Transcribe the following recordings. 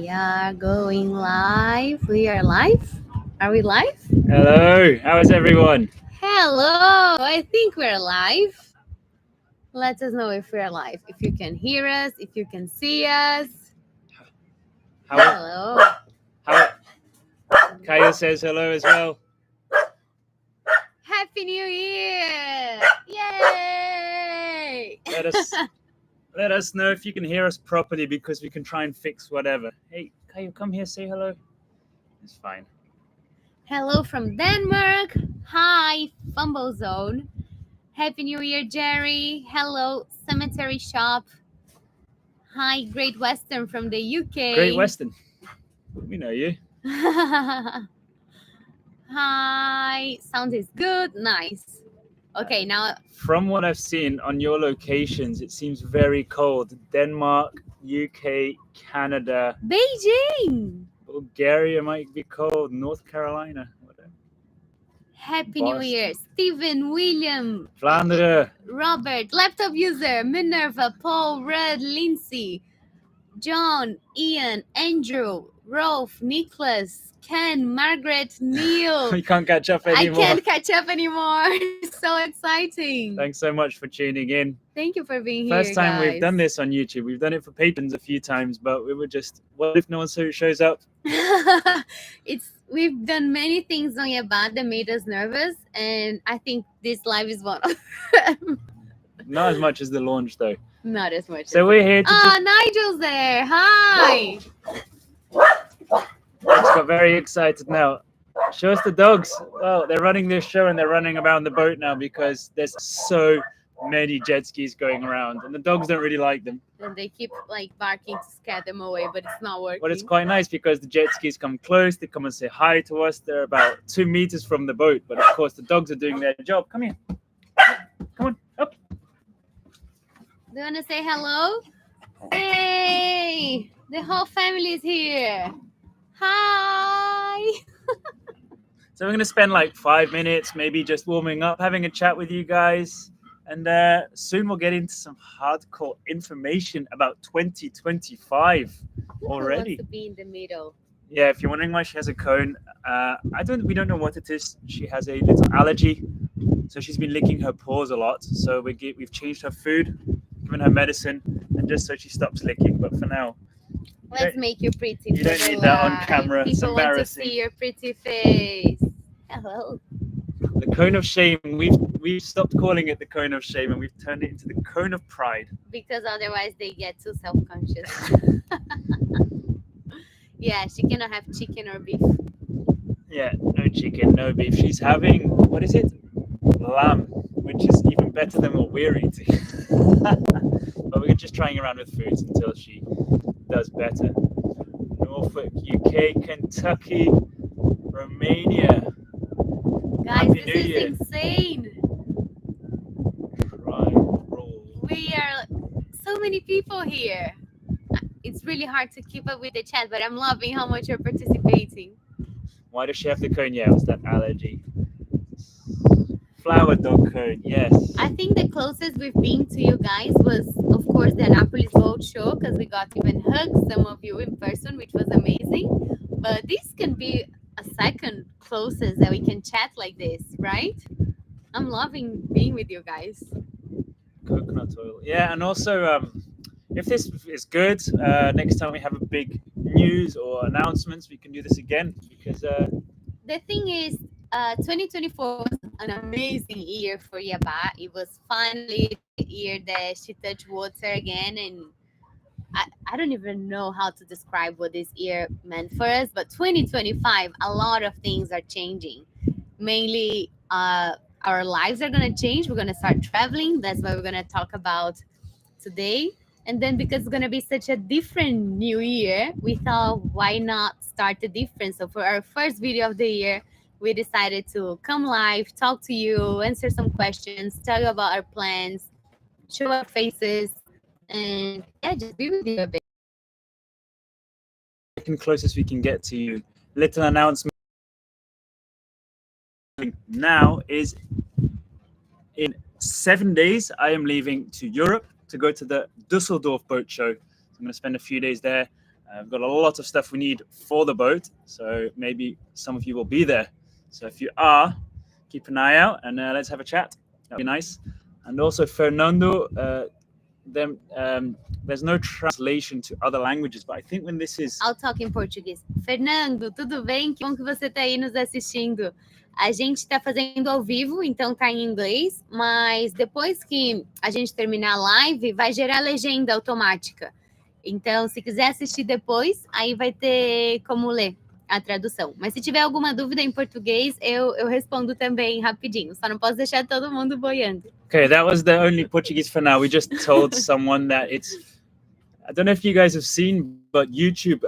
We are going live. We are live? Are we live? Hello, how is everyone? Hello, I think we're live. Let us know if we're live. If you can hear us, if you can see us. Hello. Kaya says hello as well. Happy New Year! Yay! Let us know if you can hear us properly because we can try and fix whatever. Hey, Kaya, come here, say hello. It's fine. Hello from Denmark. Hi, Fumble Zone. Happy New Year, Jerry. Hello, Cemetery Shop. Hi, Great Western from the UK. Great Western. We know you. Hi, sound is good. Nice. Okay, now From what I've seen on your locations, it seems very cold. Denmark, UK, Canada, Beijing. Bulgaria might be cold. North Carolina. Whatever. Happy New Year, Stephen, William, Vlaanderen. Robert, laptop user, Minerva, Paul, Red, Lindsay, John, Ian, Andrew, Rolf, Nicholas, Ken, Margaret, Neil. We can't catch up anymore. I can't catch up anymore. So exciting. Thanks so much for tuning in. Thank you for being here. First time guys. we've done this on YouTube. We've done it for patrons a few times, but we were just, what if no one shows up? We've done many things on Yabá that made us nervous, and I think this live is one of them. Not as much as the launch, though. Not as much. So we're here to Nigel's there. Hi. Just got very excited now. Show us the dogs. Well, they're running this show and they're running around the boat now because there's so many jet skis going around and the dogs don't really like them. And they keep like barking to scare them away, but it's not working. But it's quite nice because the jet skis come close. They come and say hi to us. They're about 2 meters from the boat. But of course, the dogs are doing their job. Come here. Come on. Up. Do you want to say hello? Hey, the whole family is here. Hi. So we're going to spend like 5 minutes, maybe just warming up, having a chat with you guys. And soon we'll get into some hardcore information about 2025 already. Who wants to be in the middle? Yeah, if you're wondering why she has a cone, we don't know what it is. She has a little allergy, so she's been licking her paws a lot. So we've changed her food, given her medicine, and just so she stops licking. But for now, let's make you pretty. You don't need that on camera. People it's embarrassing. Want to see your pretty face. Hello. The cone of shame. We've stopped calling it the cone of shame, and we've turned it into the cone of pride. Because otherwise they get too self-conscious. Yeah, she cannot have chicken or beef. Yeah, no chicken, no beef. She's having, what is it? Lamb, which is even better than what we're eating. But we're just trying around with foods until she does better. Norfolk, UK, Kentucky, Romania. Guys, this is insane. We are so many people here. It's really hard to keep up with the chat, but I'm loving how much you're participating. Why does she have the cone? Yeah, it's that allergy. Flower dog cone, yes. I think the closest we've been to you guys was, of course, the Annapolis Boat Show, because we got even hugs, some of you in person, which was amazing. But this can be a second closest that we can chat like this, right? I'm loving being with you guys. Coconut oil. Yeah, and also, if this is good, next time we have a big news or announcements, we can do this again because... The thing is, 2024 was an amazing year for Yabá. It was finally the year that she touched water again, and I don't even know how to describe what this year meant for us, but 2025, a lot of things are changing. Mainly, our lives are going to change. We're going to start traveling. That's what we're going to talk about today. And then because it's going to be such a different new year, we thought, why not start the different? So for our first video of the year, we decided to come live, talk to you, answer some questions, tell you about our plans, show our faces, and yeah, just be with you a bit. Closest we can get to you. Little announcement now is in 7 days, I am leaving to Europe to go to the Dusseldorf boat show. I'm going to spend a few days there. We've got a lot of stuff we need for the boat, so maybe some of you will be there. So if you are, keep an eye out and let's have a chat. That'd be nice. And also, Fernando, there's no translation to other languages, but I think when this is... I'll talk in Português. Fernando, tudo bem? Que bom que você está aí nos assistindo. A gente está fazendo ao vivo, então tá em inglês, mas depois que a gente terminar a live, vai gerar legenda automática. Então, se quiser assistir depois, aí vai ter como ler a tradução. Mas se tiver alguma dúvida em português, eu respondo também rapidinho. Só não posso deixar todo mundo boiando. Okay, that was the only Portuguese for now. We just told someone that it's... I don't know if you guys have seen, but YouTube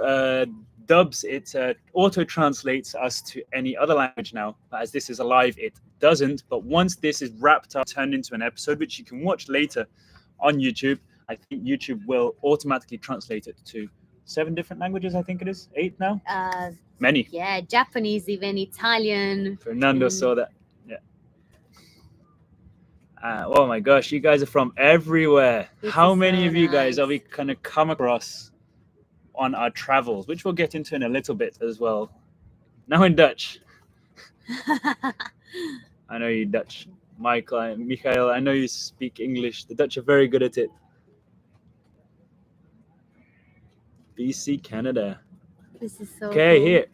dubs it, auto-translates us to any other language now. But as this is a live, it doesn't. But once this is wrapped up, turned into an episode, which you can watch later on YouTube, I think YouTube will automatically translate it to 7 different languages, I think it is. 8 now? Many. Yeah, Japanese, even Italian. Fernando saw that. Yeah. Oh my gosh, you guys are from everywhere. How many of you guys are we kind of come across on our travels, which we'll get into in a little bit as well. Now in Dutch. I know you Dutch. Michael, I know you speak English. The Dutch are very good at it. BC, Canada. This is so okay, cool. Here.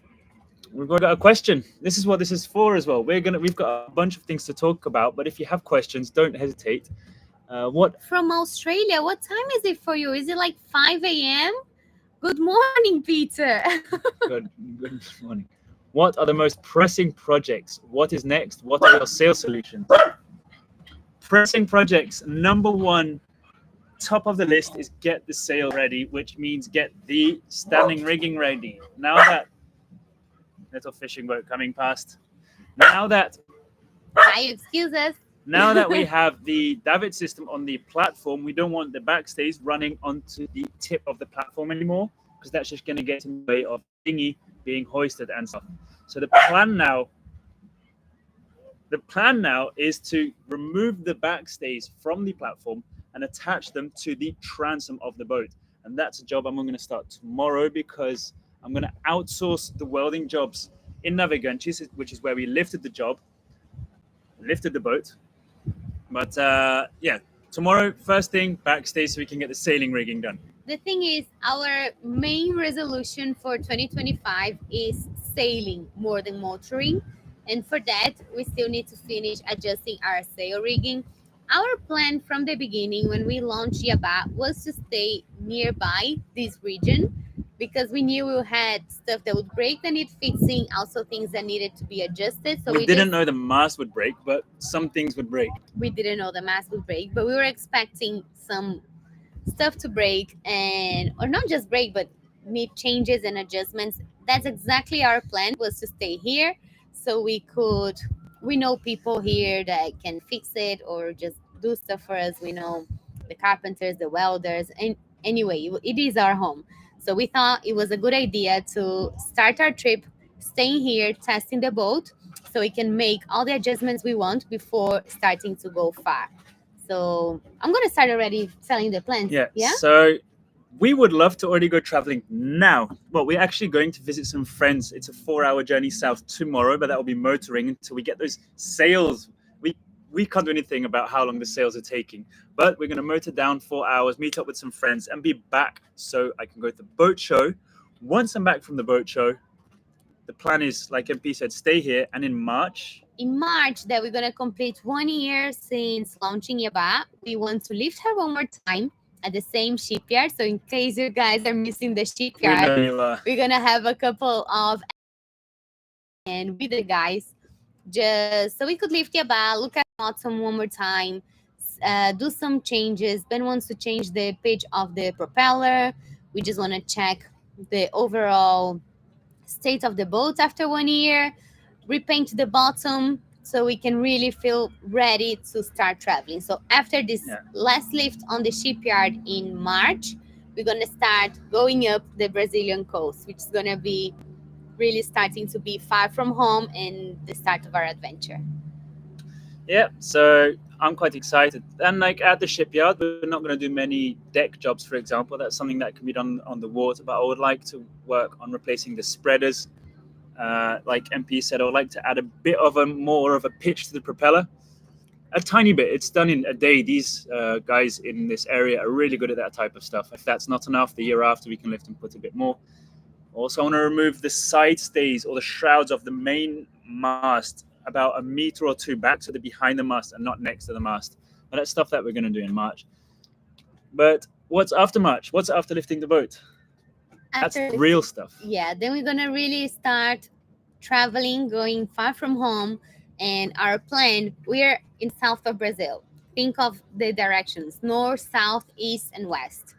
We've got a question. This is what this is for as well. We've got a bunch of things to talk about, but if you have questions, don't hesitate. What from Australia? What time is it for you? Is it like 5 a.m.? Good morning, Peter. Good morning. What are the most pressing projects? What is next? What are your sales solutions? Pressing projects. Number 1, top of the list is get the sail ready, which means get the standing rigging ready. Now that little fishing boat coming past. Now that excuse us. Now that we have the davit system on the platform, we don't want the backstays running onto the tip of the platform anymore, because that's just going to get in the way of dinghy being hoisted and stuff. So the plan now is to remove the backstays from the platform and attach them to the transom of the boat. And that's a job I'm going to start tomorrow, because I'm going to outsource the welding jobs in Navegantes, which is where we lifted the boat. But yeah, tomorrow, first thing, backstay so we can get the sailing rigging done. The thing is, our main resolution for 2025 is sailing more than motoring. And for that, we still need to finish adjusting our sail rigging. Our plan from the beginning, when we launched Yabá, was to stay nearby this region, because we knew we had stuff that would break that need fixing, also things that needed to be adjusted. So we didn't know the mast would break, but some things would break. We didn't know the mast would break, but we were expecting some stuff to break, or not just break, but need changes and adjustments. That's exactly our plan, was to stay here so we know people here that can fix it or just do stuff for us. We know the carpenters, the welders, and anyway, it is our home. So we thought it was a good idea to start our trip staying here, testing the boat, so we can make all the adjustments we want before starting to go far. So I'm going to start already selling the plans. Yeah? So we would love to already go traveling now. Well, we're actually going to visit some friends. It's a 4-hour journey south tomorrow, but that will be motoring until we get those sails. We can't do anything about how long the sails are taking, but we're going to motor down 4 hours, meet up with some friends, and be back so I can go to the boat show. Once I'm back from the boat show, the plan is, like MP said, stay here, and in March, that we're going to complete 1 year since launching Yabá. We want to lift her one more time at the same shipyard. So in case you guys are missing the shipyard, we're going to have a couple of and with the guys, just so we could lift Yabá, look at the bottom one more time, do some changes. Ben wants to change the pitch of the propeller. We just want to check the overall state of the boat after 1 year, repaint the bottom so we can really feel ready to start traveling. So after this last lift on the shipyard in March, we're going to start going up the Brazilian coast, which is going to be really starting to be far from home and the start of our adventure. Yeah, so I'm quite excited. And like at the shipyard, we're not going to do many deck jobs, for example. That's something that can be done on the water. But I would like to work on replacing the spreaders. Like MP said, I would like to add a bit of a more of a pitch to the propeller. A tiny bit. It's done in a day. These guys in this area are really good at that type of stuff. If that's not enough, the year after we can lift and put a bit more. Also, I want to remove the side stays or the shrouds of the main mast about a meter or two back, so they're behind the mast and not next to the mast. And that's stuff that we're going to do in March. But what's after March? What's after lifting the boat? That's real stuff. Yeah, then we're going to really start traveling, going far from home. And our plan, we're in south of Brazil. Think of the directions: north, south, east, and west.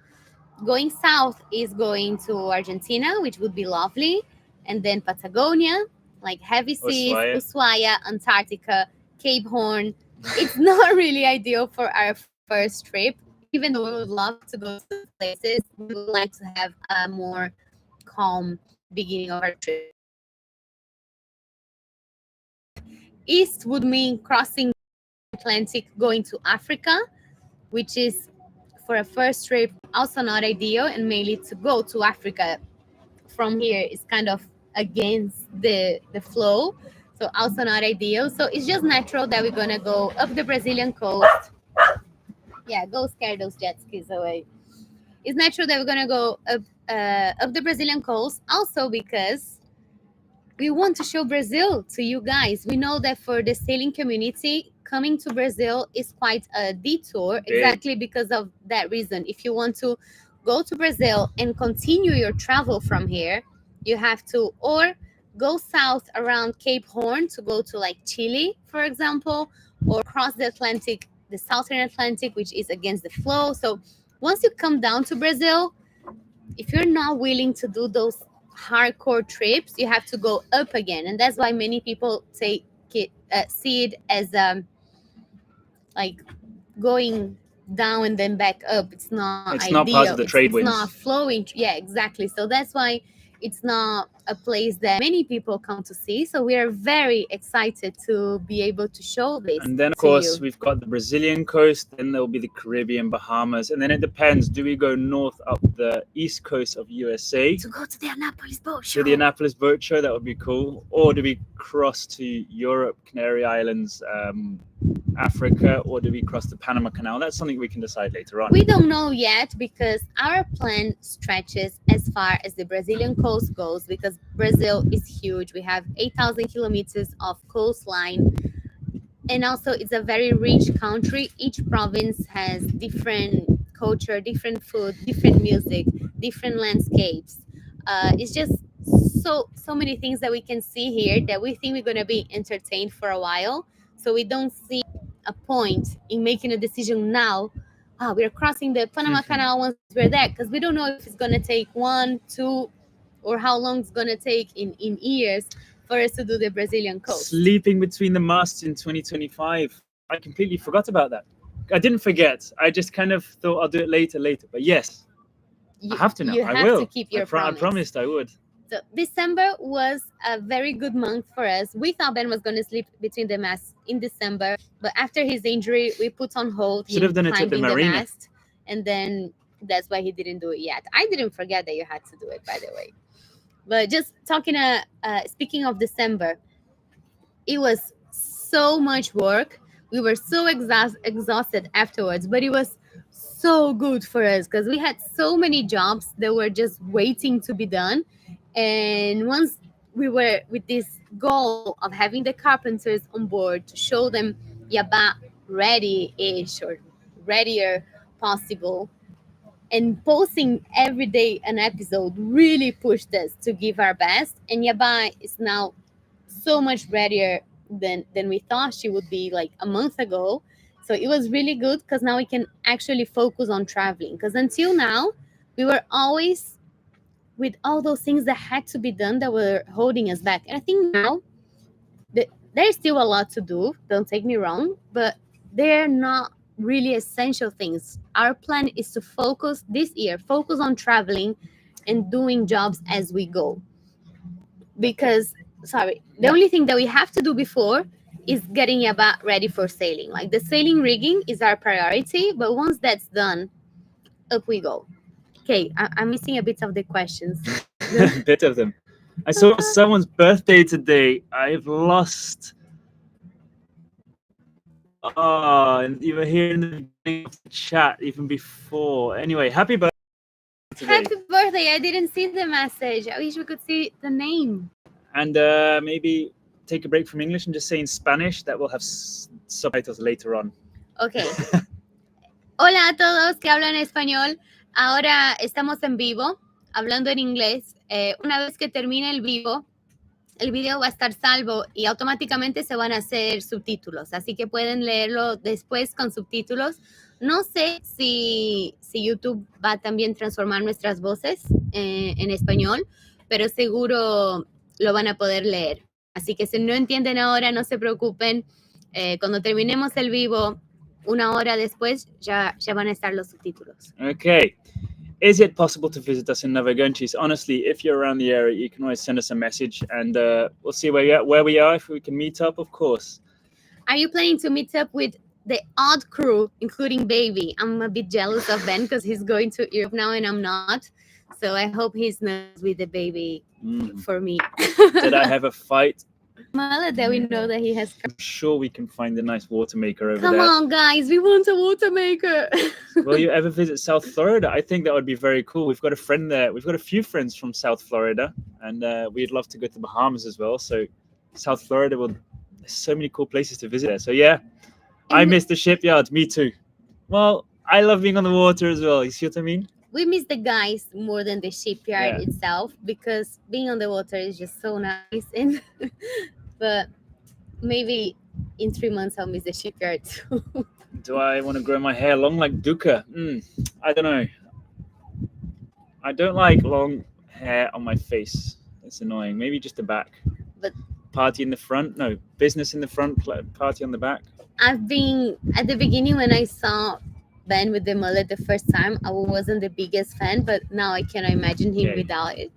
Going south is going to Argentina, which would be lovely. And then Patagonia, like heavy seas, Ushuaia, Antarctica, Cape Horn. It's not really ideal for our first trip. Even though we would love to go to those places, we would like to have a more calm beginning of our trip. East would mean crossing the Atlantic, going to Africa, which is for a first trip also not ideal, and mainly to go to Africa from here is kind of against the flow, so also not ideal. So it's just natural that we're gonna go up the Brazilian coast. Yeah, go scare those jet skis away. It's natural that we're gonna go up the Brazilian coast, also because we want to show Brazil to you guys. We know that for the sailing community, coming to Brazil is quite a detour, exactly because of that reason. If you want to go to Brazil and continue your travel from here, you have to or go south around Cape Horn to go to like Chile, for example, or cross the Atlantic, the Southern Atlantic, which is against the flow. So once you come down to Brazil, if you're not willing to do those hardcore trips, you have to go up again. And that's why many people take it, see it as like going down and then back up. It's not It's ideal. not part of the trade winds. It's not flowing. Yeah, exactly. So that's why it's not a place that many people come to see. So we are very excited to be able to show this. And then, of course, we've got the Brazilian coast, then there'll be the Caribbean, Bahamas, and then it depends. Do we go north up the east coast of USA to go to the Annapolis Boat Show? To the Annapolis Boat Show, that would be cool. Or do we cross to Europe, Canary Islands, Africa, or do we cross the Panama Canal? That's something we can decide later on. We don't know yet because our plan stretches as far as the Brazilian coast goes, because Brazil is huge. We have 8,000 kilometers of coastline, and also it's a very rich country. Each province has different culture, different food, different music, different landscapes. It's just so many things that we can see here that we think we're going to be entertained for a while. So we don't see a point in making a decision now. We're crossing the Panama Canal once we're there, because we don't know if it's going to take 1, 2, or how long it's going to take in years for us to do the Brazilian coast. Sleeping between the masts in 2025. I completely forgot about that. I didn't forget. I just kind of thought I'll do it later. But yes, I have to now. I will. To keep your promise. I promised I would. So December was a very good month for us. We thought Ben was going to sleep between the masts in December, but after his injury, we put on hold. Should have done it at the marina. Mast, and then that's why he didn't do it yet. I didn't forget that you had to do it, by the way. But just speaking of December, it was so much work. We were so exhausted afterwards, but it was so good for us because we had so many jobs that were just waiting to be done. And once we were with this goal of having the carpenters on board to show them Yabá ready-ish or readier possible, and posting every day an episode really pushed us to give our best. And Yabá is now so much readier than we thought she would be like a month ago. So it was really good because now we can actually focus on traveling. Because until now, we were always with all those things that had to be done that were holding us back. And I think now there's still a lot to do, don't take me wrong, but they're not really essential things. Our plan is to focus on traveling and doing jobs as we go. Because, the only thing that we have to do before is getting Yabá ready for sailing. Like the sailing rigging is our priority, but once that's done, up we go. Okay, I'm missing a bit of the questions. A bit of them. I saw someone's birthday today. I've lost. Oh, and you were here in the beginning of the chat, even before. Anyway, happy birthday today. Happy birthday! I didn't see the message. I wish we could see the name. And maybe take a break from English and just say in Spanish. That will have subtitles later on. Okay. Hola a todos que hablan español. Ahora estamos en vivo, hablando en inglés. Una vez que termine el vivo, el video va a estar salvo y automáticamente se van a hacer subtítulos. Así que pueden leerlo después con subtítulos. No sé si YouTube va a también transformar nuestras voces en español, pero seguro lo van a poder leer. Así que si no entienden ahora, no se preocupen. Cuando terminemos el vivo, una hora después, ya van a estar los subtítulos. Okay. Is it possible to visit us in Navegantes? Honestly, if you're around the area, you can always send us a message and we'll see where we are, if we can meet up, of course. Are you planning to meet up with the odd crew, including Baby? I'm a bit jealous of Ben because he's going to Europe now and I'm not. So I hope he's not with the baby for me. Did I have a fight? Mullet that we know that he has. I'm sure we can find a nice water maker over Come there. on, guys, we want a water maker. Will you ever visit South Florida? I think that would be very cool. We've got a friend there. We've got a few friends from South Florida, and we'd love to go to the Bahamas as well. So South Florida, there's so many cool places to visit there. So yeah, I miss the shipyard. Me too. Well, I love being on the water as well. You see what I mean? We miss the guys more than the shipyard itself because being on the water is just so nice. And but maybe in 3 months I'll miss the shipyard too. Do I want to grow my hair long like Duca? I don't know. I don't like long hair on my face. It's annoying. Maybe just the back. But party in the front? No, business in the front, party on the back. I've been at the beginning when I saw Ben with the mullet the first time, I wasn't the biggest fan, but now I cannot imagine him without it.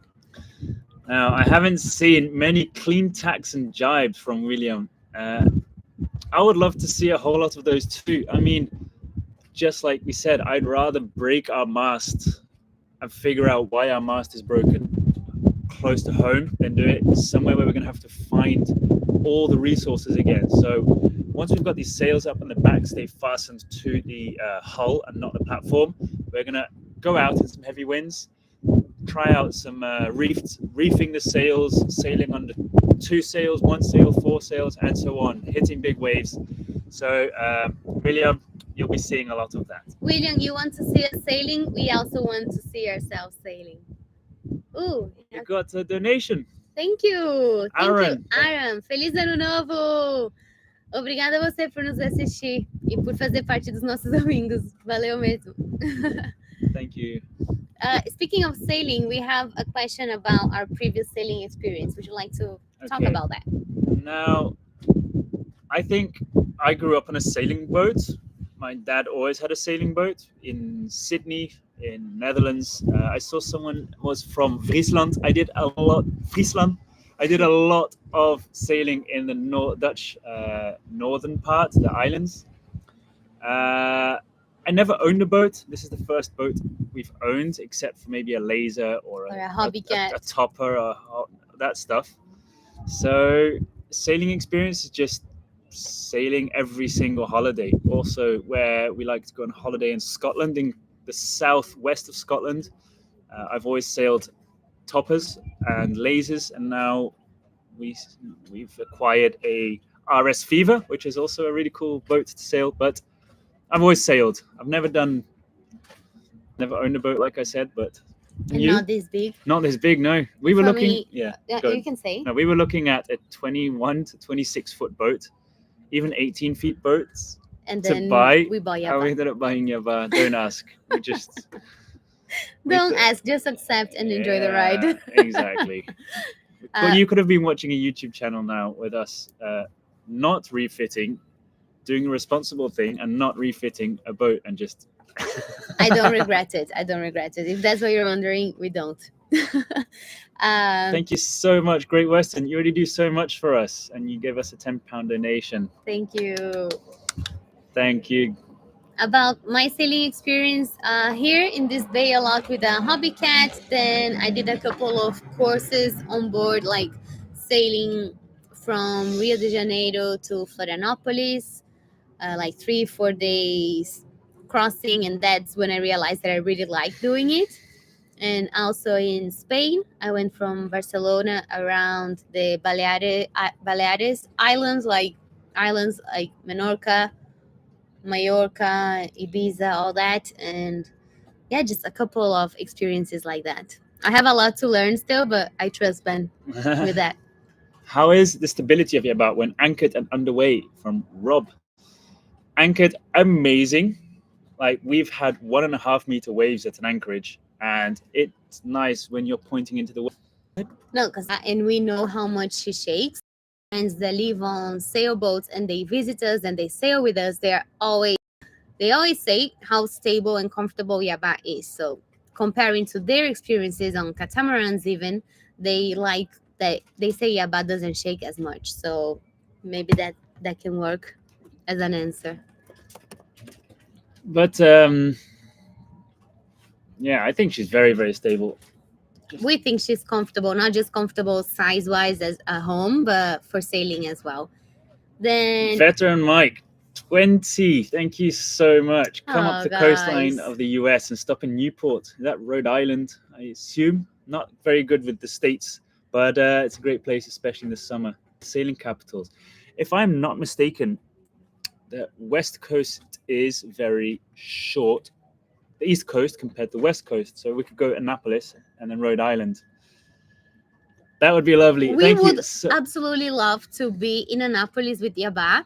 Now, I haven't seen many clean tacks and jibes from William. I would love to see a whole lot of those too. I mean, just like we said, I'd rather break our mast and figure out why our mast is broken close to home than do it somewhere where we're going to have to find all the resources again. So once we've got these sails up and the back stay fastened to the hull and not the platform, we're going to go out in some heavy winds, try out some reefing the sails, sailing under 2 sails, 1 sail, 4 sails, and so on, hitting big waves. So, William, you'll be seeing a lot of that. William, you want to see us sailing? We also want to see ourselves sailing. Ooh, you got a donation. Thank you. Aaron. Aaron. Feliz Ano Novo! Obrigada a você por nos assistir e por fazer parte dos nossos domingos. Valeu mesmo. Thank you. Speaking of sailing, we have a question about our previous sailing experience. Would you like to talk about that? Now, I think I grew up on a sailing boat. My dad always had a sailing boat in Sydney, in Netherlands. I saw someone was from Friesland. I did a lot of sailing in the Dutch northern part, the islands. I never owned a boat. This is the first boat we've owned, except for maybe a laser or a hobby cat, a topper, or that stuff. So sailing experience is just sailing every single holiday. Also, where we like to go on holiday in Scotland, in the southwest of Scotland. I've always sailed toppers and lasers, and now we've acquired a RS Fever, which is also a really cool boat to sail. But I've always sailed. I've never owned a boat, like I said, but not this big. Not this big, no. We were looking. You can say. No, we were looking at a 21 to 26 foot boat, even 18 feet boats. And then we bought Yabá. How we ended up buying Yabá? Don't ask. We just don't ask. Just accept and enjoy the ride. Exactly. But you could have been watching a YouTube channel now with us, not refitting, doing a responsible thing, and not refitting a boat, and just. I don't regret it. If that's what you're wondering, we don't. Thank you so much, Great Western. You already do so much for us, and you gave us a £10 donation. Thank you. Thank you. About my sailing experience here in this bay a lot with a hobby cat. Then I did a couple of courses on board, like sailing from Rio de Janeiro to Florianopolis, like 3-4 days crossing, and that's when I realized that I really like doing it. And also in Spain, I went from Barcelona around the Baleares islands like Menorca, Mallorca, Ibiza, all that. And yeah, just a couple of experiences like that. I have a lot to learn still, but I trust Ben with that. How is the stability of Yabá when anchored and underway? From Rob. Anchored, amazing. Like, we've had 1.5 meter waves at an anchorage, and it's nice when you're pointing into the wave. No, and we know how much she shakes. Friends that live on sailboats and they visit us and they sail with us, they always say how stable and comfortable Yabá is. So comparing to their experiences on catamarans, even they like that they say Yabá doesn't shake as much. So maybe that can work as an answer. But yeah, I think she's very, very stable. We think she's comfortable, not just comfortable size wise as a home, but for sailing as well. Then Veteran Mike, 20. Thank you so much. Come up the coastline of the US and stop in Newport. Is that Rhode Island, I assume? Not very good with the states, but it's a great place, especially in the summer. Sailing capitals. If I'm not mistaken, the West Coast is very short. The East Coast compared to the West Coast. So we could go to Annapolis and then Rhode Island. That would be lovely. We would absolutely love to be in Annapolis with Yabá,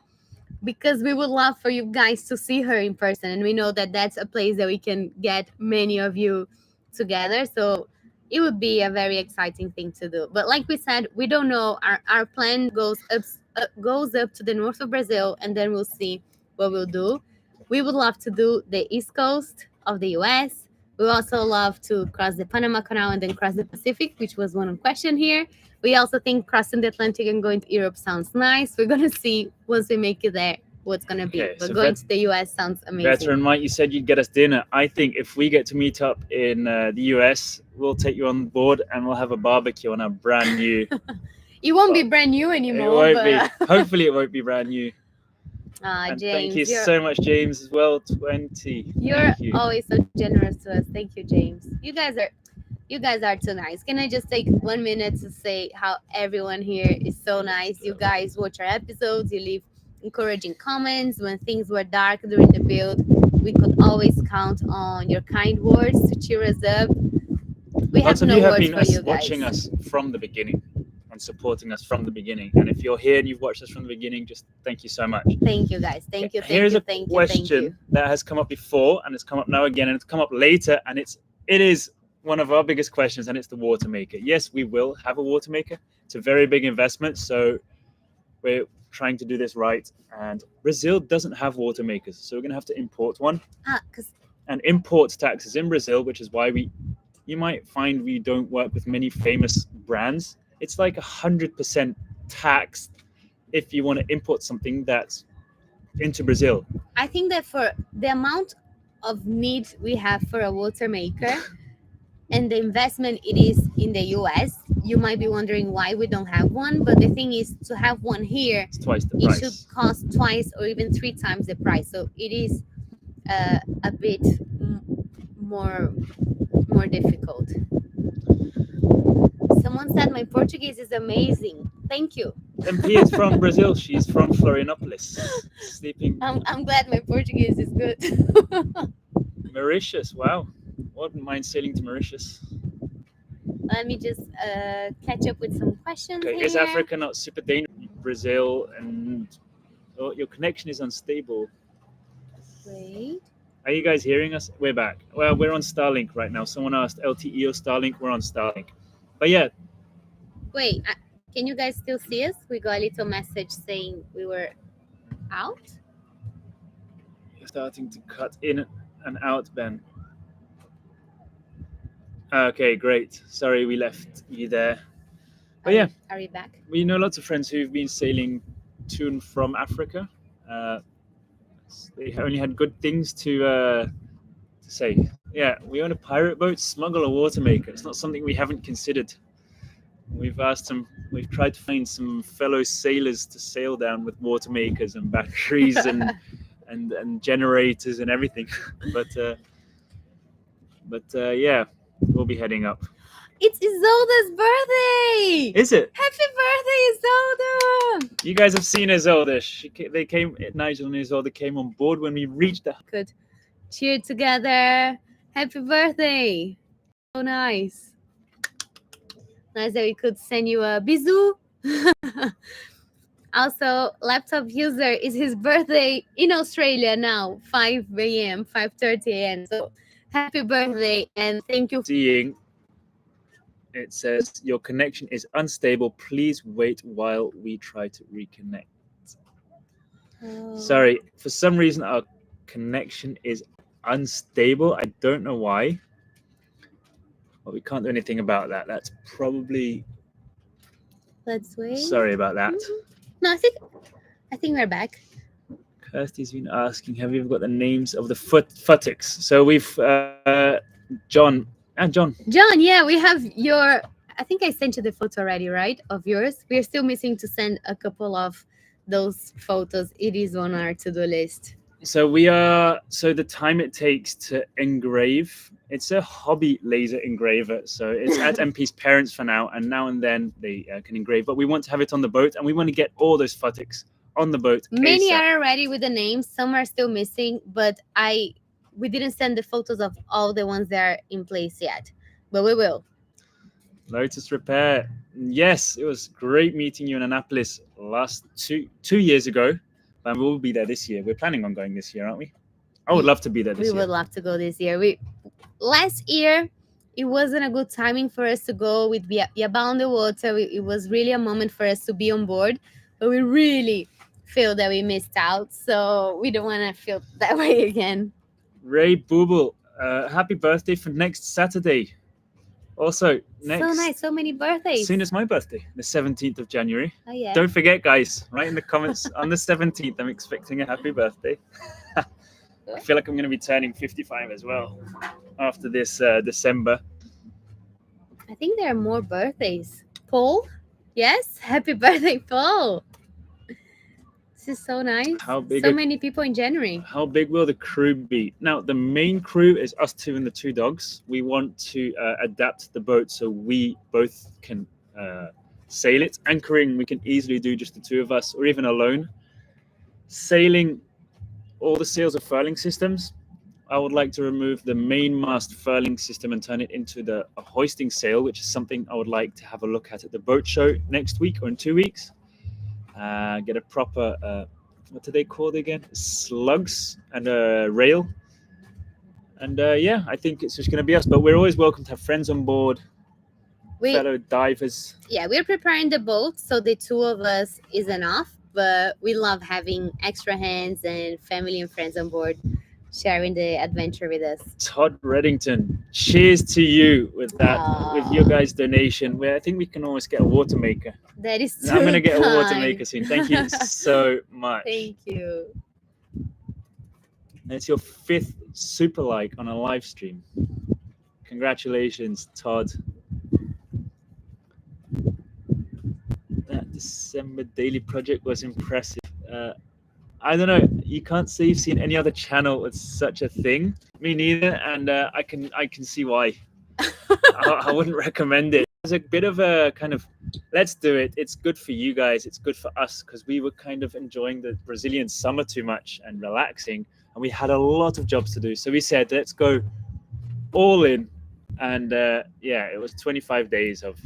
because we would love for you guys to see her in person. And we know that that's a place that we can get many of you together. So it would be a very exciting thing to do. But like we said, we don't know. Our plan goes up to the north of Brazil, and then we'll see what we'll do. We would love to do the East Coast of the US. We also love to cross the Panama Canal and then cross the Pacific, which was one question here. We also think crossing the Atlantic and going to Europe sounds nice. We're going to see once we make it there what's going to be. Okay, but so going to the US sounds amazing. Veteran Mike, you said you'd get us dinner. I think if we get to meet up in the US, we'll take you on board and we'll have a barbecue on a brand new... It won't be brand new anymore. It won't be. Hopefully it won't be brand new. James, thank you so much, James, as well. 20. You're always so generous to us. Thank you, James. You guys are too nice. Can I just take 1 minute to say how everyone here is so nice? You guys watch our episodes. You leave encouraging comments. When things were dark during the build, we could always count on your kind words to cheer us up. We have no words for you guys. Watching us from the beginning and supporting us from the beginning. And if you're here and you've watched us from the beginning, just thank you so much. Thank you, guys. Thank you. Here's a question that has come up before, and it's come up now again, and it's come up later, and it is one of our biggest questions, and it's the water maker. Yes, we will have a water maker. It's a very big investment, so we're trying to do this right. And Brazil doesn't have water makers, so we're going to have to import one. And import taxes in Brazil, which is why you might find we don't work with many famous brands. It's like 100% taxed if you want to import something that's into Brazil. I think that for the amount of need we have for a water maker and the investment it is in the US, you might be wondering why we don't have one. But the thing is, to have one here, it's twice the price. It should cost twice or even 3 times the price. So it is a bit more difficult. Someone said my Portuguese is amazing. Thank you. MP is from Brazil. She's from Florianopolis. Sleeping. I'm glad my Portuguese is good. Mauritius. Wow. Wouldn't mind sailing to Mauritius. Let me just catch up with some questions here. Is Africa not super dangerous? Brazil and your connection is unstable. Wait. Are you guys hearing us? We're back. Well, we're on Starlink right now. Someone asked LTE or Starlink. We're on Starlink. But yeah. Wait, can you guys still see us? We got a little message saying we were out. You're starting to cut in and out, Ben. Okay, great. Sorry we left you there. But yeah, Are we back? we know lots of friends who've been sailing to and from Africa. They only had good things to say. Yeah, we own a pirate boat, smuggle a water maker. It's not something we haven't considered. We've tried to find some fellow sailors to sail down with water makers and batteries and generators and everything. But yeah, we'll be heading up. It's Isolde's birthday! Is it? Happy birthday, Isolde! You guys have seen Isolde. Nigel and Isolde came on board when we reached the... Good. Cheer together. Happy birthday. So nice. Nice that we could send you a bisou. Also, laptop user is his birthday in Australia now, 5 a.m., 5:30 a.m. So happy birthday and thank you. Seeing it says your connection is unstable. Please wait while we try to reconnect. Oh. Sorry, for some reason our connection is unstable. I don't know why. Well, we can't do anything about that. That's probably... Let's wait. Sorry about that. No, I think we're back. Kirsty's been asking, have you got the names of the futtocks? So we've John, John, yeah, we have your... I think I sent you the photo already, right? Of yours. We're still missing to send a couple of those photos. It is on our to-do list. So the time it takes to engrave, it's a hobby laser engraver. So it's at MP's parents for now, and then they can engrave. But we want to have it on the boat, and we want to get all those futtocks on the boat. Many ASAP. are ready with the names. Some are still missing, but we didn't send the photos of all the ones that are in place yet. But we will. Lotus Repair. Yes, it was great meeting you in Annapolis last two years ago. And we'll be there this year. We're planning on going this year, aren't we? I would love to be there this year. We would love to go this year. Last year, it wasn't a good timing for us to go with Yabá on the water. It was really a moment for us to be on board, but we really feel that we missed out. So we don't want to feel that way again. Ray Booble, happy birthday for next Saturday. Also, next... So nice, so many birthdays. Soon as my birthday, the 17th of January. Oh, yeah. Don't forget, guys, write in the comments on the 17th, I'm expecting a happy birthday. I feel like I'm going to be turning 55 as well after this December. I think there are more birthdays. Paul? Yes? Happy birthday, Paul. This is so nice. Many people in January. How big will the crew be? Now, the main crew is us two and the two dogs. We want to adapt the boat so we both can sail it. Anchoring, we can easily do just the two of us or even alone. Sailing, all the sails are furling systems. I would like to remove the mainmast furling system and turn it into a hoisting sail, which is something I would like to have a look at the boat show next week or in 2 weeks. Get a proper, what do they call it again? Slugs and a rail. And yeah, I think it's just going to be us. But we're always welcome to have friends on board, fellow divers. Yeah, we're preparing the boat, so the two of us is enough. But we love having extra hands and family and friends on board sharing the adventure with us. Todd Reddington, cheers to you with that, with your guys' donation. I think we can almost get a water maker. That is too I'm going to get kind. a water maker soon. Thank you so much. Thank you. It's your 5th super like on a live stream. Congratulations, Todd. That December daily project was impressive. I don't know. You can't say you've seen any other channel with such a thing. Me neither, and I can see why. I wouldn't recommend it. It's a bit of a kind of, let's do it. It's good for you guys. It's good for us because we were kind of enjoying the Brazilian summer too much and relaxing, and we had a lot of jobs to do. So we said, let's go all in, and yeah, it was 25 days of.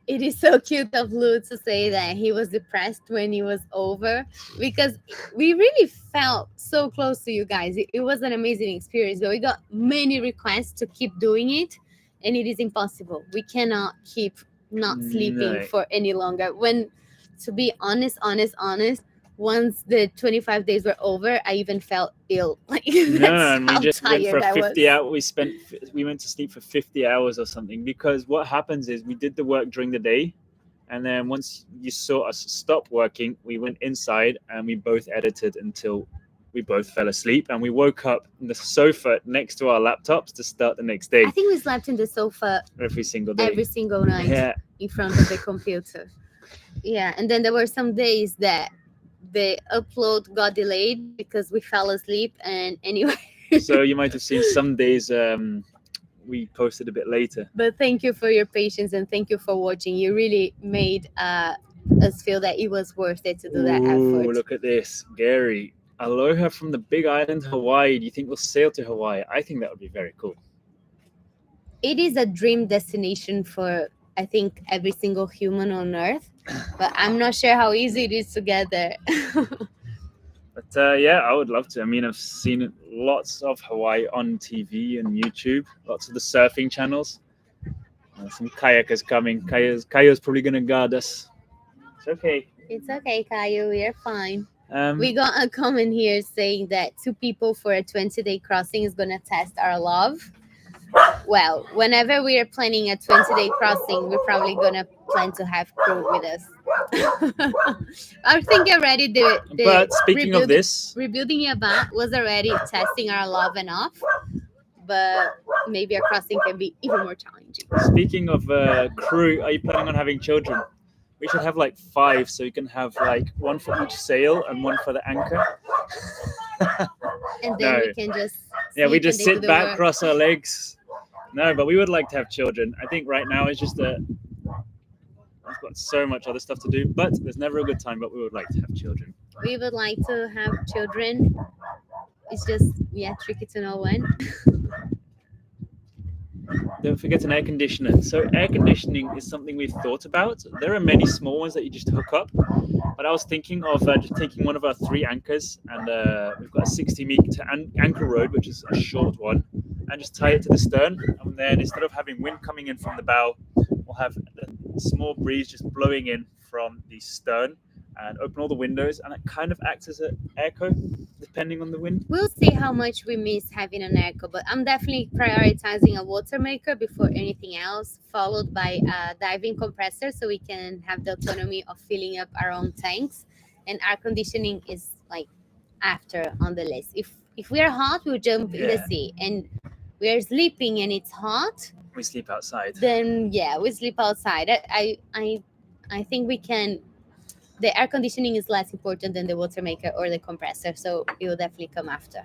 It is so cute of Lou to say that he was depressed when it was over because we really felt so close to you guys. It was an amazing experience, but we got many requests to keep doing it, and it is impossible. We cannot keep not sleeping for any longer. When, to be honest, once the 25 days were over, I even felt ill. Like No, that's and we how just went for tired I 50 was. hours. We went to sleep for 50 hours or something, because what happens is we did the work during the day, and then once you saw us stop working, we went inside and we both edited until we both fell asleep, and we woke up on the sofa next to our laptops to start the next day I think we slept in the sofa every single day. every single night Yeah. in front of the computer. Yeah, and then there were some days that the upload got delayed because we fell asleep. And anyway, So you might have seen some days we posted a bit later. but thank you for your patience and thank you for watching. You really made us feel that it was worth it to do that Ooh, effort. look at this. Gary, aloha from the big island, Hawaii. Do you think we'll sail to Hawaii? I think that would be very cool. It is a dream destination for, I think, every single human on Earth, but I'm not sure how easy it is to get there. But yeah, I would love to. I mean, I've seen lots of Hawaii on TV and YouTube, lots of the surfing channels. Some kayakers coming. Kaya's probably going to guard us. It's okay. It's okay, Caio, we're fine. Um, We got a comment here saying that 2 people for a 20-day crossing is going to test our love. Well, whenever we are planning a 20-day crossing, we're probably going to plan to have crew with us. I think already but speaking of this, rebuilding Yabá was already testing our love enough, but maybe a crossing can be even more challenging. speaking of crew, are you planning on having children? We should have like 5, so you can have like 1 for each sail and 1 for the anchor. And then No. we can just Yeah, we sleep just and they do sit the back, work. cross our legs. No, but we would like to have children. I think right now it's just I've got so much other stuff to do, but there's never a good time. But we would like to have children. We would like to have children. It's just tricky to know when. Don't forget an air conditioner. So air conditioning is something we've thought about. There are many small ones that you just hook up, but I was thinking of just taking one of our 3 anchors, and we've got a 60-meter anchor rod, which is a short one, and just tie it to the stern. And then instead of having wind coming in from the bow, we'll have a small breeze just blowing in from the stern, and open all the windows, and it kind of acts as an airco, depending on the wind. We'll see how much we miss having an airco, but I'm definitely prioritizing a water maker before anything else, followed by a diving compressor so we can have the autonomy of filling up our own tanks. And air conditioning is like after on the list. If we are hot, we'll jump in the Yeah. sea. And we are sleeping and it's hot, We sleep outside. then we sleep outside. I think we can. The air conditioning is less important than the water maker or the compressor, so it will definitely come after.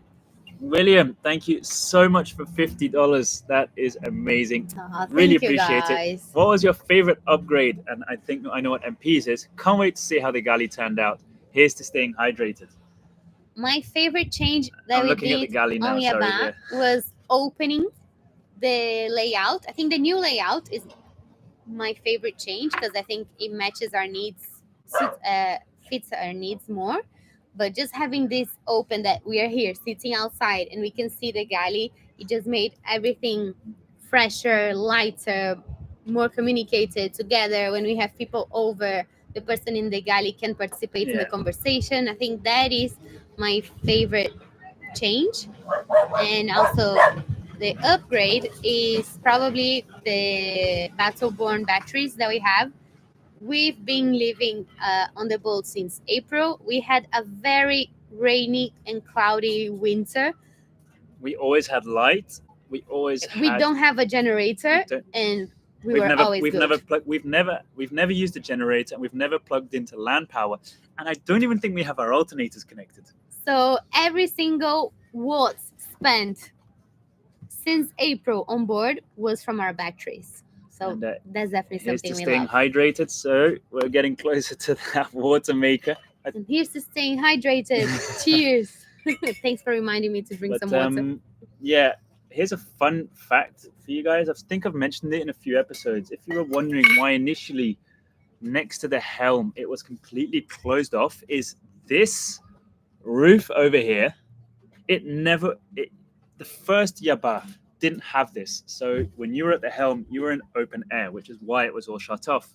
William, thank you so much for $50. That is amazing. Thank Really you, appreciate it. guys. What was your favorite upgrade? And I think I know what MP's is. Can't wait to see how the galley turned out. Here's to staying hydrated. My favorite change that I'm we looking at the did galley now. on Sorry. Yabá was opening the layout. I think the new layout is my favorite change because I think it matches our needs, fits our needs more. But just having this open, that we are here sitting outside and we can see the galley, it just made everything fresher, lighter, more communicated together. When we have people over, the person in the galley can participate in the Yeah. conversation. I think that is my favorite change. And also the upgrade is probably the Battleborn batteries that we have. We've been living on the boat since April. We had a very rainy and cloudy winter. We always had light. We always We had. don't have a generator, don't- and we We've were never, always we've good. never plugged, we've never used a generator, and we've never plugged into land power, and I don't even think we have our alternators connected. So every single watt spent since April on board was from our batteries. So And, that's definitely Here's something to we staying love. hydrated. So we're getting closer to that water maker. And here's to staying hydrated. Cheers. Thanks for reminding me to drink some water. Yeah, here's a fun fact for you guys. I think I've mentioned it in a few episodes. If you were wondering why initially next to the helm it was completely closed off, is this roof over here. The first Yabá didn't have this. So when you were at the helm, you were in open air, which is why it was all shut off.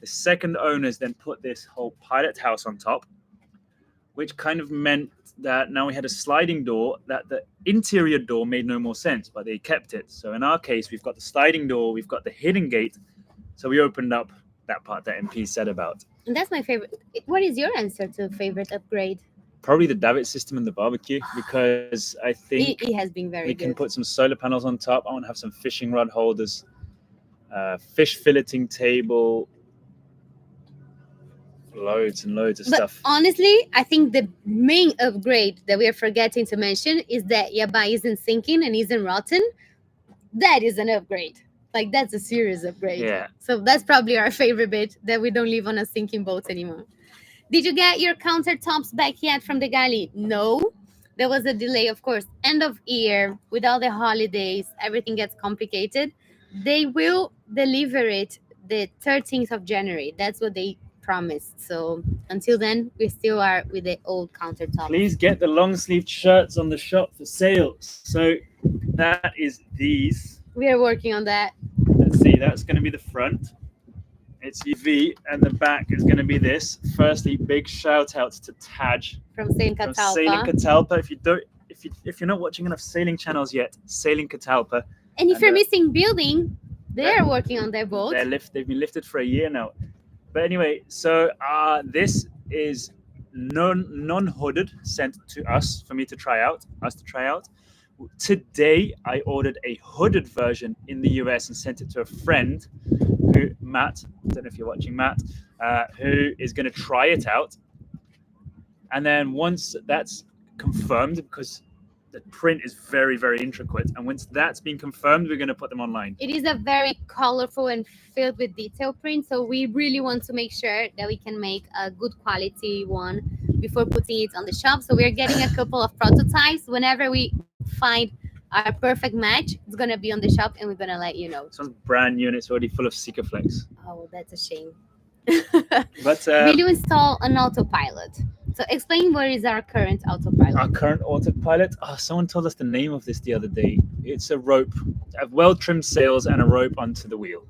The second owners then put this whole pilot house on top, which kind of meant that now we had a sliding door, that the interior door made no more sense, but they kept it. So in our case, we've got the sliding door, we've got the hidden gate. So we opened up that part that MP said about. And that's my favorite. What is your answer to favorite upgrade? Probably the davit system and the barbecue, because I think It has been very we good. can put some solar panels on top. I want to have some fishing rod holders, fish filleting table, loads and loads of But stuff. honestly, I think the main upgrade that we are forgetting to mention is that Yabá isn't sinking and isn't rotten. That is an upgrade. Like, that's a serious upgrade. Yeah. So that's probably our favorite bit, that we don't live on a sinking boat anymore. Did you get your countertops back yet from the galley? No. There was a delay, of course. End of year, with all the holidays, everything gets complicated. They will deliver it the 13th of January. That's what they promised. So until then, we still are with the old countertop. Please get the long sleeved shirts on the shop for sale. So that is these. We are working on that. Let's see, that's going to be the front. It's UV, and the back is going to be this. Firstly, big shout out to Taj From Sailing from Sailing Catalpa. Catalpa. If you're not watching enough sailing channels yet, Sailing Catalpa. And if And, you're missing building, they are working on their boat. They've been lifted for a year now. But anyway, so this is non-hooded, sent to us for me to try out. Today, I ordered a hooded version in the US and sent it to a friend, Matt. I don't know if you're watching, Matt, who is going to try it out. And then once that's confirmed, because the print is very, very intricate, and once that's been confirmed, we're going to put them online. It is a very colorful and filled with detail print, so we really want to make sure that we can make a good quality one before putting it on the shop. So we're getting a couple of prototypes. Whenever we find our perfect match, it's going to be on the shop and we're going to let you know. This one's brand new and it's already full of Sikaflex. Oh, that's a shame. But Will you install an autopilot? So explain what is our current autopilot. our current autopilot, someone told us the name of this the other day. It's a rope, well-trimmed sails and a rope onto the wheel.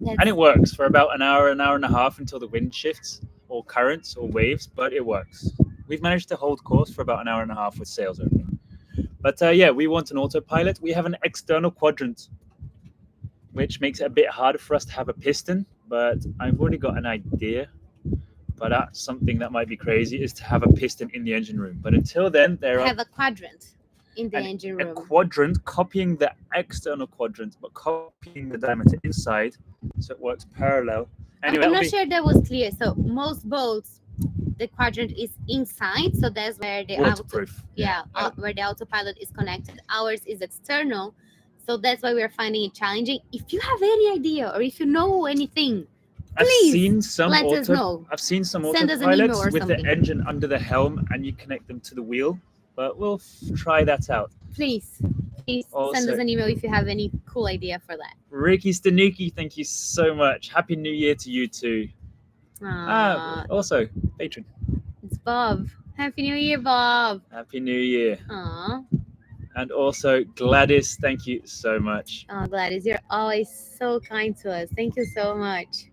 And it works for about an hour and a half until the wind shifts or currents or waves, but it works. We've managed to hold course for about an hour and a half with sails only. But we want an autopilot. We have an external quadrant, which makes it a bit harder for us to have a piston, but I've already got an idea. But that's something that might be crazy, is to have a piston in the engine room. But until then, have a quadrant in the engine room. A quadrant, copying the external quadrant, but copying the diameter inside, so it works parallel. Anyway, I'm not sure that was clear. So most boats, the quadrant is inside, so that's where the waterproof. where the autopilot is connected. Ours is external, so that's why we're finding it challenging. If you have any idea or if you know anything, I've please seen some let us know. I've seen some Send us an email autopilots or with something. the engine under the helm, and you connect them to the wheel. But we'll try that out. Please send Also- us an email if you have any cool idea for that. Ricky Stanuki, thank you so much. Happy New Year to you too. Also, patron. It's Bob. Happy New Year, Bob. Happy New Year. Aw. And also Gladys, thank you so much. Oh, Gladys, you're always so kind to us. Thank you so much.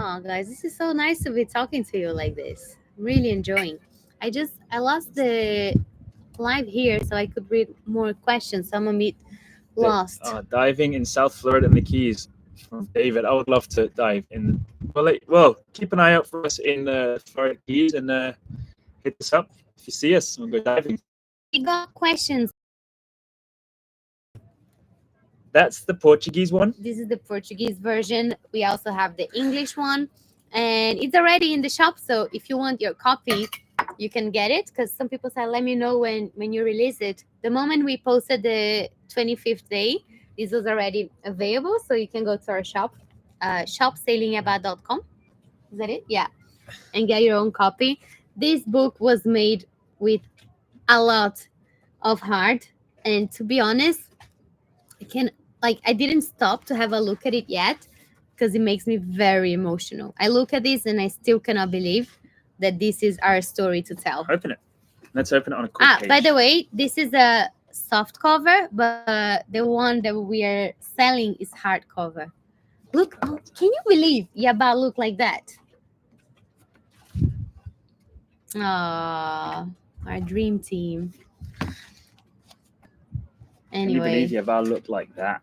Oh, guys, this is so nice to be talking to you like this. Really enjoying. I lost the live here so I could read more questions. Some of it lost. Diving in South Florida and the Keys from David. I would love to dive in. Well, keep an eye out for us in the Florida Keys and hit us up if you see us. We'll go diving. We got questions. That's the Portuguese one. This is the Portuguese version. We also have the English one, and it's already in the shop. So if you want your copy, you can get it. Because some people say, "Let me know when you release it." The moment we posted the 25th day, this was already available. So you can go to our shop, shopsailingyabá.com. Is that it? Yeah, and get your own copy. This book was made with a lot of heart, and to be honest, I didn't stop to have a look at it yet because it makes me very emotional. I look at this and I still cannot believe that this is our story to tell. Open it. Let's open it on a quick page. By the way, this is a soft cover, but the one that we are selling is hardcover. Look, can you believe Yabá look like that? Aww, our dream team. Can you believe Anyway, Yabá looked like that?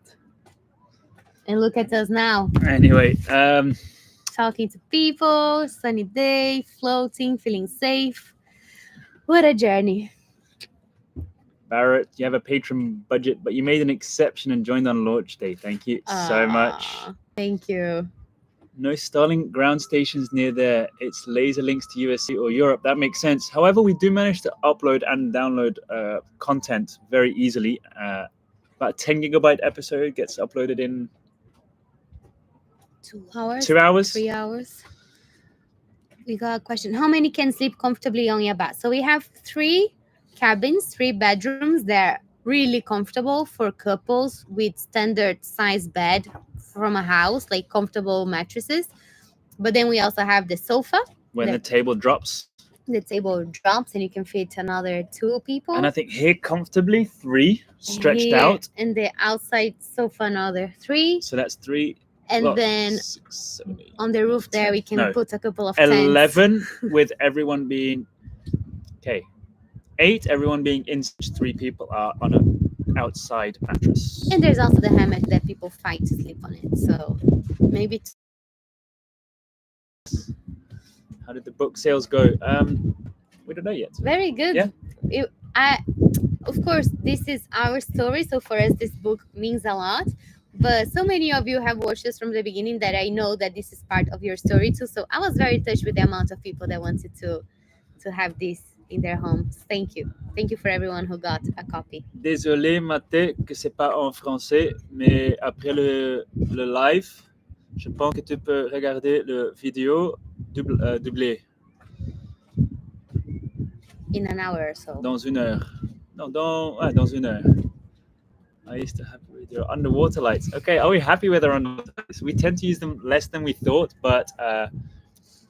and look at us now. Anyway, Talking to people, sunny day, floating, feeling safe. What a journey. Barrett, you have a patron budget, but you made an exception and joined on launch day. Thank you so much. Thank you. No Starlink ground stations near there. It's laser links to USA or Europe. That makes sense. However, we do manage to upload and download content very easily. About a 10 gigabyte episode gets uploaded in 2 hours? 2 hours. 3 hours. We got a question. How many can sleep comfortably on Yabá? So we have 3 cabins, 3 bedrooms. They're really comfortable for couples with standard size bed from a house, like comfortable mattresses. But then we also have the sofa. When the table drops. The table drops and you can fit another 2 people. And I think here comfortably 3 stretched Here, out. And the outside sofa another 3. So that's 3. And then 6, 7, 8, on the roof there we can put a couple of 11 tents. with everyone being 8, everyone being in, 3 people are on an outside mattress. And there's also the hammock that people fight to sleep on it. So maybe How did the book sales go? We don't know yet. very good. Yeah. Of course, this is our story, so for us this book means a lot. But so many of you have watched us from the beginning that I know that this is part of your story too. So I was very touched with the amount of people that wanted to have this in their homes. Thank you. Thank you for everyone who got a copy. Désolé, Mathé, que c'est pas en français, mais après le live, je pense que tu peux regarder le vidéo doublé. In an hour or so. Dans 1 heure. No, dans 1 heure. I used to have with our underwater lights. Okay, are we happy with our underwater lights? We tend to use them less than we thought, but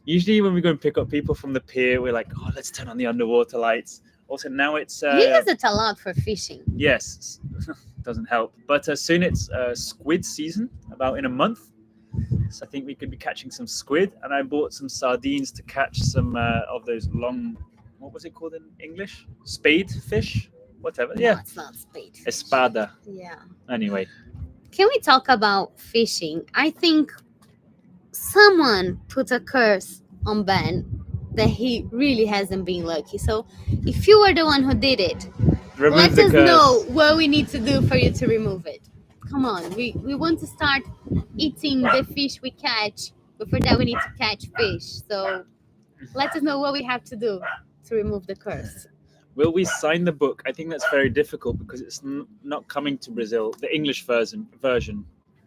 usually when we go and pick up people from the pier, we're like, oh, let's turn on the underwater lights. Also, now it's... he has it a lot for fishing. Yes, doesn't help. But soon it's squid season, about in a month. So I think we could be catching some squid. And I bought some sardines to catch some of those long... What was it called in English? Spade fish? Whatever. No, Yeah. it's not spade. Espada. Yeah. Anyway. Can we talk about fishing? I think someone put a curse on Ben that he really hasn't been lucky. So if you were the one who did it, let us know what we need to do for you to remove it. Come on, we want to start eating the fish we catch, but for that we need to catch fish. So let us know what we have to do to remove the curse. Will we sign the book? I think that's very difficult because it's not coming to Brazil, the English version.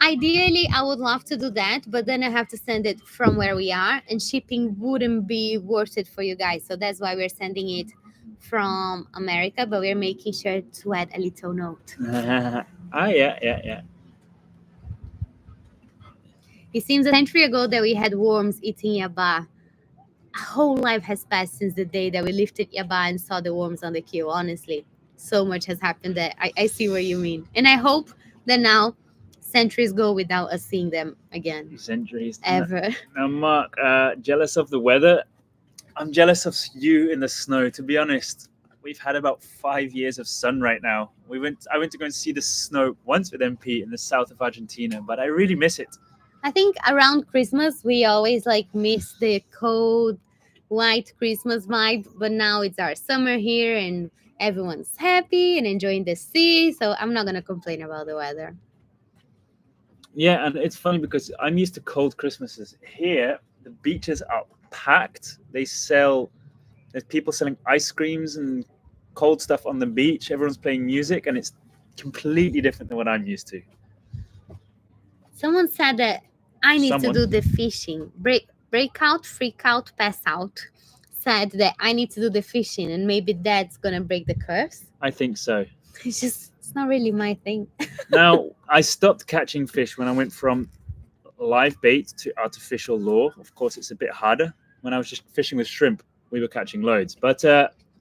Ideally, I would love to do that, but then I have to send it from where we are, and shipping wouldn't be worth it for you guys. So that's why we're sending it from America, but we're making sure to add a little note. Yeah. It seems a century ago that we had worms eating Yabá. A whole life has passed since the day that we lifted Yabá and saw the worms on the queue. Honestly, so much has happened that I see what you mean. And I hope that now centuries go without us seeing them again. Centuries. Ever. Now, Mark, jealous of the weather. I'm jealous of you in the snow, to be honest. We've had about 5 years of sun right now. I went to go and see the snow once with MP in the south of Argentina, but I really miss it. I think around Christmas, we always miss the cold, white Christmas vibe. But now it's our summer here and everyone's happy and enjoying the sea. So I'm not going to complain about the weather. Yeah, and it's funny because I'm used to cold Christmases. Here, the beaches are packed. There's people selling ice creams and cold stuff on the beach. Everyone's playing music, and it's completely different than what I'm used to. Someone said that I need to do the fishing. Breakout, freak out, pass out. Said that I need to do the fishing, and maybe that's gonna break the curse. I think so. It's not really my thing. Now, I stopped catching fish when I went from live bait to artificial lure. Of course, it's a bit harder. When I was just fishing with shrimp, we were catching loads. But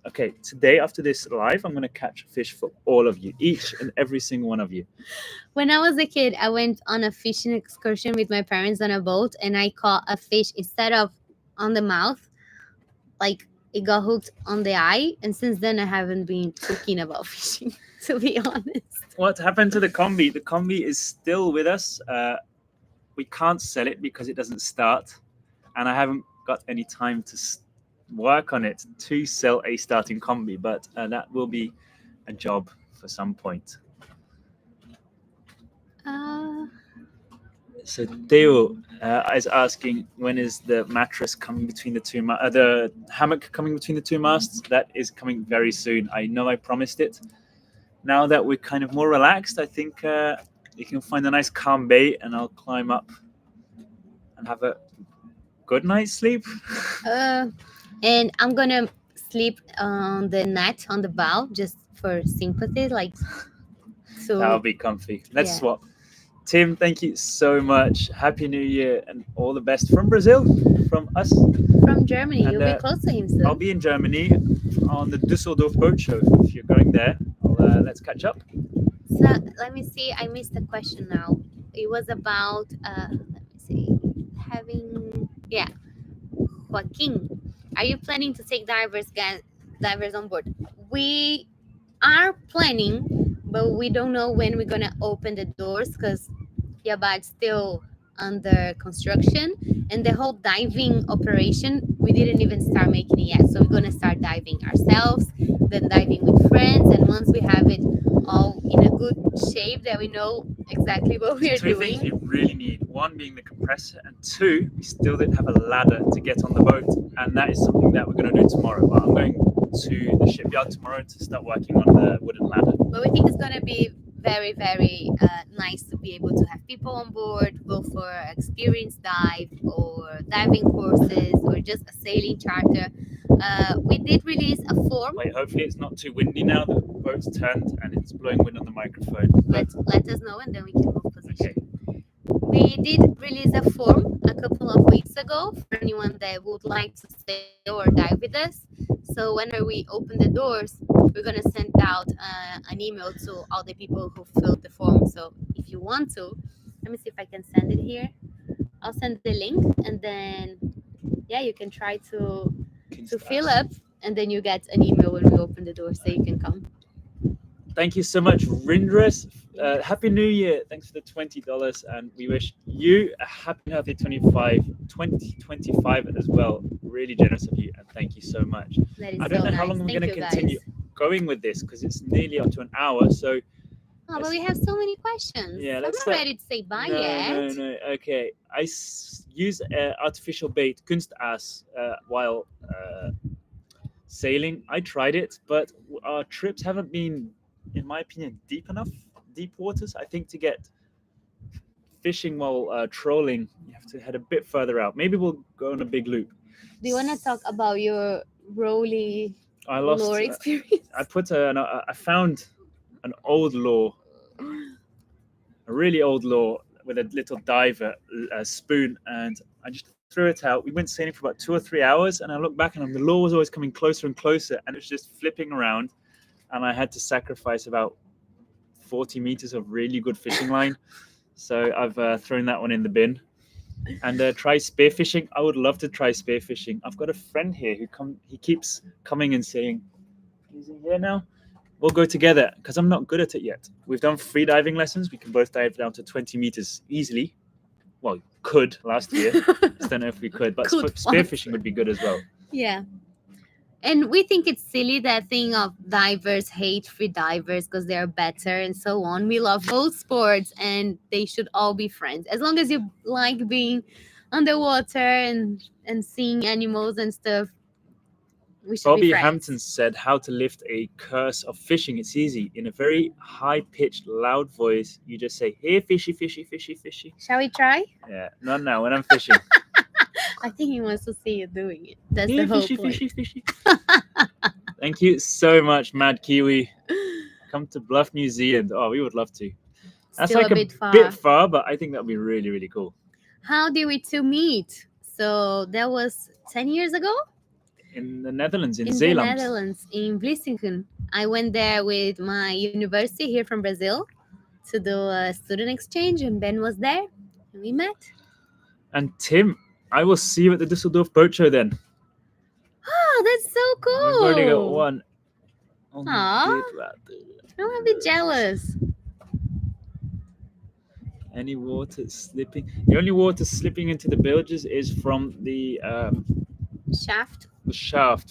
okay, today after this live, I'm going to catch fish for all of you, each and every single one of you. When I was a kid, I went on a fishing excursion with my parents on a boat, and I caught a fish instead of on the mouth, it got hooked on the eye, and since then I haven't been too keen about fishing, to be honest. What happened to the combi? The combi is still with us. We can't sell it because it doesn't start, and I haven't got any time to work on it to sell a starting combi, but that will be a job for some point. So Theo is asking, when is the mattress coming between the two, the hammock coming between the two masts? That is coming very soon. I know I promised it. Now that we're kind of more relaxed, I think you can find a nice calm bay, and I'll climb up and have a good night's sleep. And I'm gonna sleep on the net on the bow just for sympathy, like. So That'll be comfy. Let's Yeah. swap. Tim, thank you so much. Happy New Year and all the best from Brazil, from us. from Germany, And, you'll be close to him soon. I'll be in Germany on the Düsseldorf boat show. If you're going there, let's catch up. So let me see. I missed the question now. It was about let me see. Joaquin, are you planning to take divers on board? We are planning, but we don't know when we're gonna open the doors because Yabá is still under construction, and the whole diving operation we didn't even start making it yet. So we're gonna start diving ourselves, then diving with friends, and once we have it all in a good shape that we know exactly what we're Two things doing. we really need. One being the compressor, and two, we still didn't have a ladder to get on the boat, and that is something that we're going to do tomorrow. But I'm going to the shipyard tomorrow to start working on the wooden ladder. But we think it's gonna be very, very nice to be able to have people on board, go for experience dive or diving courses or just a sailing charter. We did release a form. Wait, hopefully it's not too windy now. The boat's turned and it's blowing wind on the microphone. Let us know, and then we can move position. Okay. We did release a form a couple of weeks ago for anyone that would like to sail or dive with us. So whenever we open the doors, we're gonna send out an email to all the people who filled the form. So if you want to, let me see if I can send it here. I'll send the link, and then you can try to fill up, and then you get an email when we open the door, so you can come. Thank you so much, Rindres. Happy New Year. Thanks for the $20. And we wish you a happy and healthy 2025 as well. Really generous of you. And thank you so much. That is I don't so know how nice. long we're Thank going to you, continue guys. going with this because it's nearly up to an hour. So, Oh, but we have so many questions. Yeah, I'm let's not start- ready to say bye no, yet. no. Okay. I use artificial bait, Kunstaas, while sailing. I tried it, but our trips haven't been, in my opinion, deep waters. I think to get fishing while trolling, you have to head a bit further out. Maybe we'll go on a big loop. Do you want to talk about your Rolly I lost. lure experience? I found an old lure, a really old lure with a little diver spoon, and I just threw it out. We went sailing for about 2 or 3 hours, and I looked back, and the lure was always coming closer and closer, and it was just flipping around, and I had to sacrifice about 40 meters of really good fishing line. So I've thrown that one in the bin. And try spearfishing. I would love to try spearfishing. I've got a friend here he keeps coming and saying, "Is he here now? We'll go together," because I'm not good at it yet. We've done free diving lessons. We can both dive down to 20 meters easily. Well, could last year. Just don't know if we could. But Could spearfishing would be good as well. Yeah. And we think it's silly, that thing of divers hate free divers because they're better and so on. We love both sports, and they should all be friends. As long as you like being underwater and seeing animals and stuff, we should Bobby be friends. Hampton said how to lift a curse of fishing. It's easy. In a very high-pitched, loud voice, you just say, "Here, fishy, fishy, fishy, fishy." Shall we try? Yeah, not now, when I'm fishing. I think he wants to see you doing it. That's Here, the whole fishy, point. fishy, fishy. Thank you so much, Mad Kiwi. Come to Bluff, New Zealand. Oh, we would love to. That's Still like a bit far. but I think that would be really, really cool. How did we two meet? So that was 10 years ago? In the Netherlands, in the Zeeland. Netherlands, in Vlissingen. I went there with my university here from Brazil to do a student exchange, and Ben was there, and we met. And Tim, I will see you at the Düsseldorf boat show then. Oh, that's so cool. We've already got one. On the Aw. good right there. I'm a bit jealous. Any water slipping? The only water slipping into the bilges is from the shaft,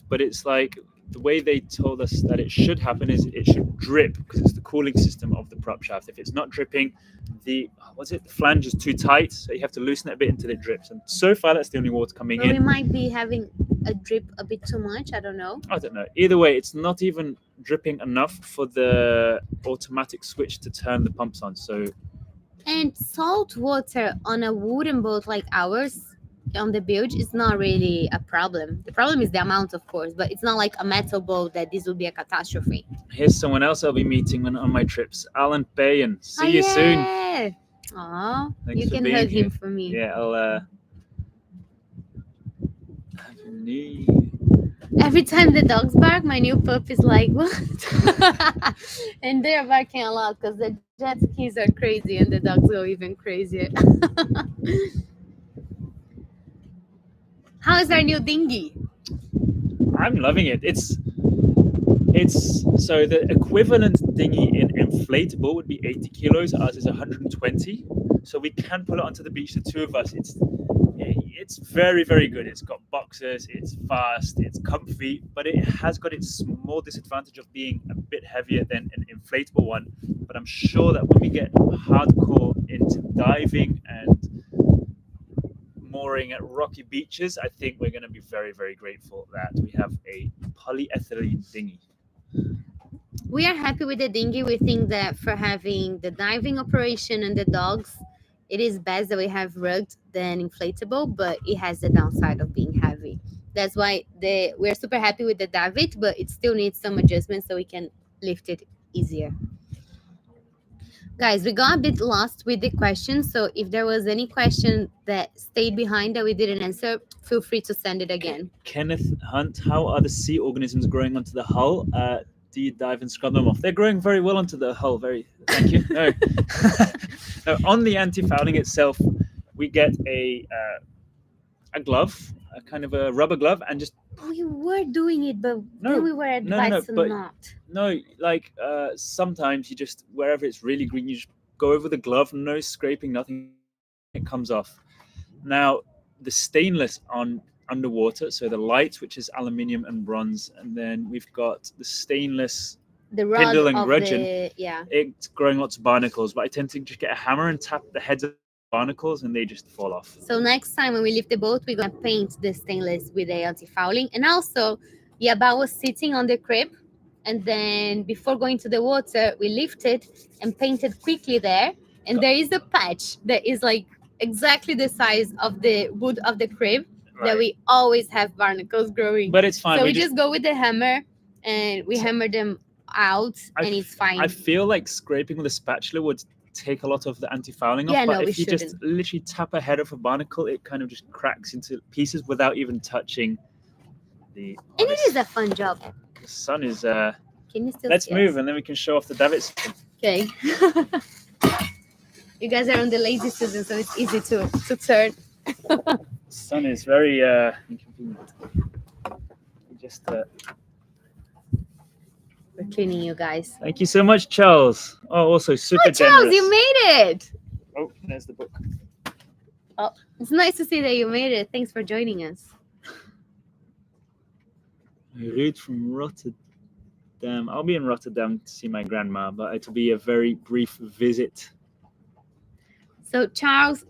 but it's like the way they told us that it should happen is it should drip because it's the cooling system of the prop shaft. If it's not dripping, the flange is too tight, so you have to loosen it a bit until it drips. And so far, that's the only water coming Well, in. we might be having a drip a bit too much. I don't know. Either way, it's not even dripping enough for the automatic switch to turn the pumps on. So, and salt water on a wooden boat like ours on the bilge is not really a problem. The problem is the amount, of course, but it's not like a metal boat that this will be a catastrophe. Here's someone else I'll be meeting on my trips, Alan Payan. See you soon. Aw, Thanks you for can being hug here. him for me. Yeah, I'll have a knee. Every time the dogs bark, my new pup is like, what? And they're barking a lot because the jet skis are crazy and the dogs go even crazier. How is our new dinghy? I'm loving it. It's so the equivalent dinghy in inflatable would be 80 kilos. Ours is 120, so we can pull it onto the beach. The two of us. It's very, very good. It's got boxes. It's fast. It's comfy, but it has got its small disadvantage of being a bit heavier than an inflatable one. But I'm sure that when we get hardcore into diving and mooring at rocky beaches, I think we're going to be very, very grateful that we have a polyethylene dinghy. We are happy with the dinghy. We think that for having the diving operation and the dogs, it is best that we have rugged than inflatable, but it has the downside of being heavy. That's why we're super happy with the David, but it still needs some adjustments so we can lift it easier. Guys, we got a bit lost with the questions, so if there was any question that stayed behind that we didn't answer, feel free to send it again. Kenneth Hunt, how are the sea organisms growing onto the hull? Do you dive and scrub them off? They're growing very well onto the hull. Thank you. No. No, on the anti-fouling itself, we get a glove, a kind of a rubber glove, and just. We were doing it, but then we were advised to not. No, like sometimes you just, wherever it's really green, you just go over the glove, no scraping, nothing, it comes off. Now, the stainless on underwater, so the light, which is aluminium and bronze, and then we've got the stainless Pindle and gudgeon. It's growing lots of barnacles, but I tend to just get a hammer and tap the heads of barnacles and they just fall off. So next time when we lift the boat, we're going to paint the stainless with the anti-fouling. And also, Yabá was sitting on the crib, and then before going to the water, we lifted and painted quickly there. And there is a patch that is like exactly the size of the wood of the crib, right, that we always have barnacles growing. But it's fine. So we just go with the hammer and we hammer them out, and it's fine. I feel like scraping with a spatula would take a lot of the anti-fouling off, but if you just literally tap a head of a barnacle, it kind of just cracks into pieces without even touching the. And it is a fun job. The sun is. Can you still Let's move, and then we can show off the davits. Okay. You guys are on the lazy season, so it's easy to turn. The sun is very inconvenient. Just. We're cleaning you guys. Thank you so much, Charles. Oh, also super Charles, generous. you made it. Oh, there's the book. Oh, it's nice to see that you made it. Thanks for joining us. Ruud from Rotterdam. I'll be in Rotterdam to see my grandma, but it'll be a very brief visit. So Charles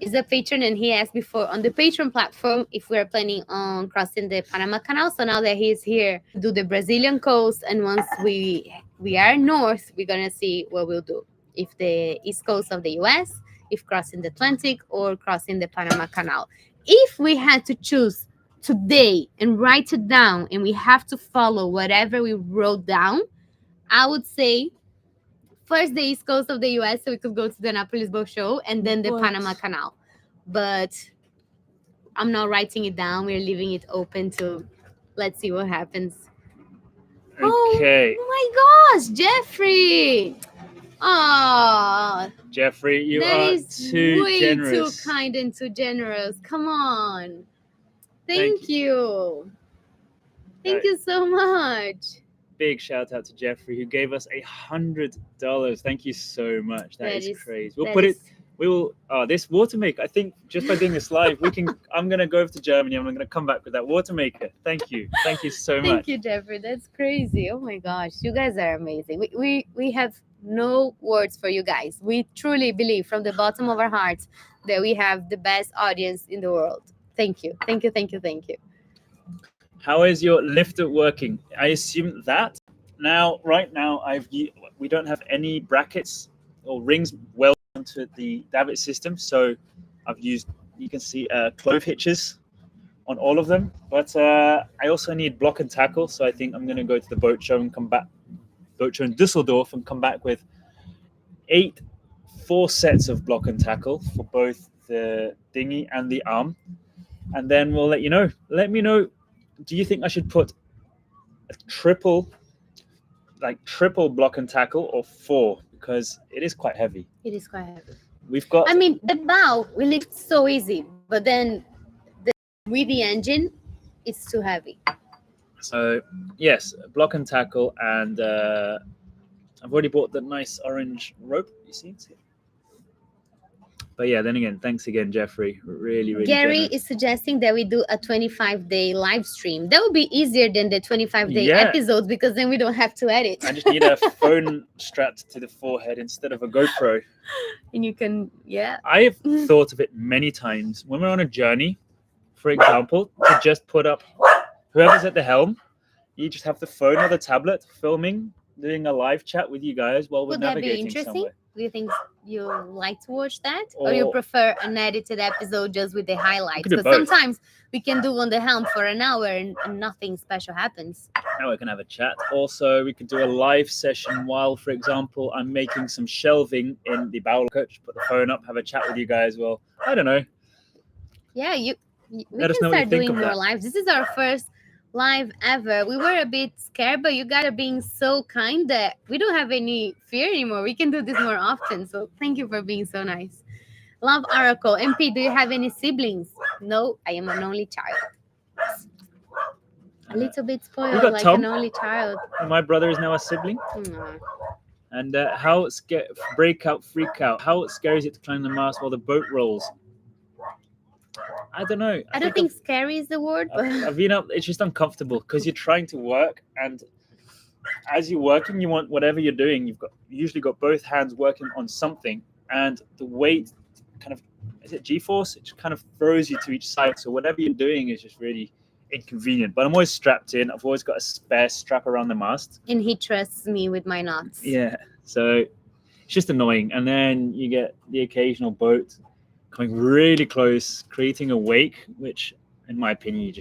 is a patron, and he asked before on the Patreon platform if we're planning on crossing the Panama Canal. So now that he's here, do the Brazilian coast, and once we are north, we're gonna see what we'll do. If the east coast of the US, if crossing the Atlantic, or crossing the Panama Canal. If we had to choose today and write it down, and we have to follow whatever we wrote down, I would say first the east coast of the US, so we could go to the Annapolis Boat Show, and then the Panama Canal. But I'm not writing it down. We're leaving it open to let's see what happens. Okay. Oh my gosh, Jeffrey. Oh, Jeffrey, you are too way generous. Too kind and too generous. Come on. Thank you. Thank you so much. Big shout out to Jeffrey who gave us $100. Thank you so much. That is crazy. We'll put it. We will. This water maker. I think just by doing this live, we can. I'm gonna go over to Germany. And I'm gonna come back with that water maker. Thank you. Thank you so much. Thank you, Jeffrey. That's crazy. Oh my gosh, you guys are amazing. We have no words for you guys. We truly believe from the bottom of our hearts that we have the best audience in the world. Thank you. Thank you. Thank you. Thank you. How is your lifter working? I assume that right now we don't have any brackets or rings welded onto the davit system, so I've used, you can see clove hitches on all of them, but I also need block and tackle, so I think I'm going to go to the boat show and come back, boat show in Dusseldorf, and come back with 4 sets of block and tackle for both the dinghy and the arm, and then we'll let you know. Let me know, do you think I should put a triple block and tackle or 4? Because it is quite heavy. It is quite heavy. We've got. I mean, the bow we lift so easy, but then with the engine, it's too heavy. So yes, block and tackle, and I've already bought the nice orange rope. You see it? But yeah, then again, thanks again, Jeffrey. Really, really. Gary generous. is suggesting that we do a 25-day live stream. That would be easier than the 25-day Yeah. episodes, because then we don't have to edit. I just need a phone strapped to the forehead instead of a GoPro. And you can, yeah. I have thought of it many times when we're on a journey, for example, to just put up whoever's at the helm. You just have the phone or the tablet filming, doing a live chat with you guys while we're Would that be navigating interesting? somewhere. Do you think you like to watch that? Or you Or- prefer an edited episode just with the highlights? could do Because both. sometimes we can do on the helm for an hour and nothing special happens. Now we can have a chat. Also, we could do a live session while, for example, I'm making some shelving in the bow coach. Put the phone up, have a chat with you guys. Well, I don't know. Yeah, we Let us can know what you start think doing of more that. lives. This is our first live ever. We were a bit scared, but you guys are being so kind that we don't have any fear anymore. We can do this more often. So thank you for being so nice. Love Oracle. MP, do you have any siblings? No, I am an only child. A little bit We spoiled, got like Tom. an only child. My brother is now a sibling. Aw. And freak out. How scary is it to climb the mast while the boat rolls? I don't know. I don't think scary is the word, but I've been up. It's just uncomfortable because you're trying to work, and as you're working, you want whatever you're doing. You usually got both hands working on something, and the weight kind of, is it G-force? It just kind of throws you to each side. So whatever you're doing is just really inconvenient. But I'm always strapped in. I've always got a spare strap around the mast. and he trusts me with my knots. Yeah. So it's just annoying. And then you get the occasional boat coming really close, creating a wake, which, in my opinion,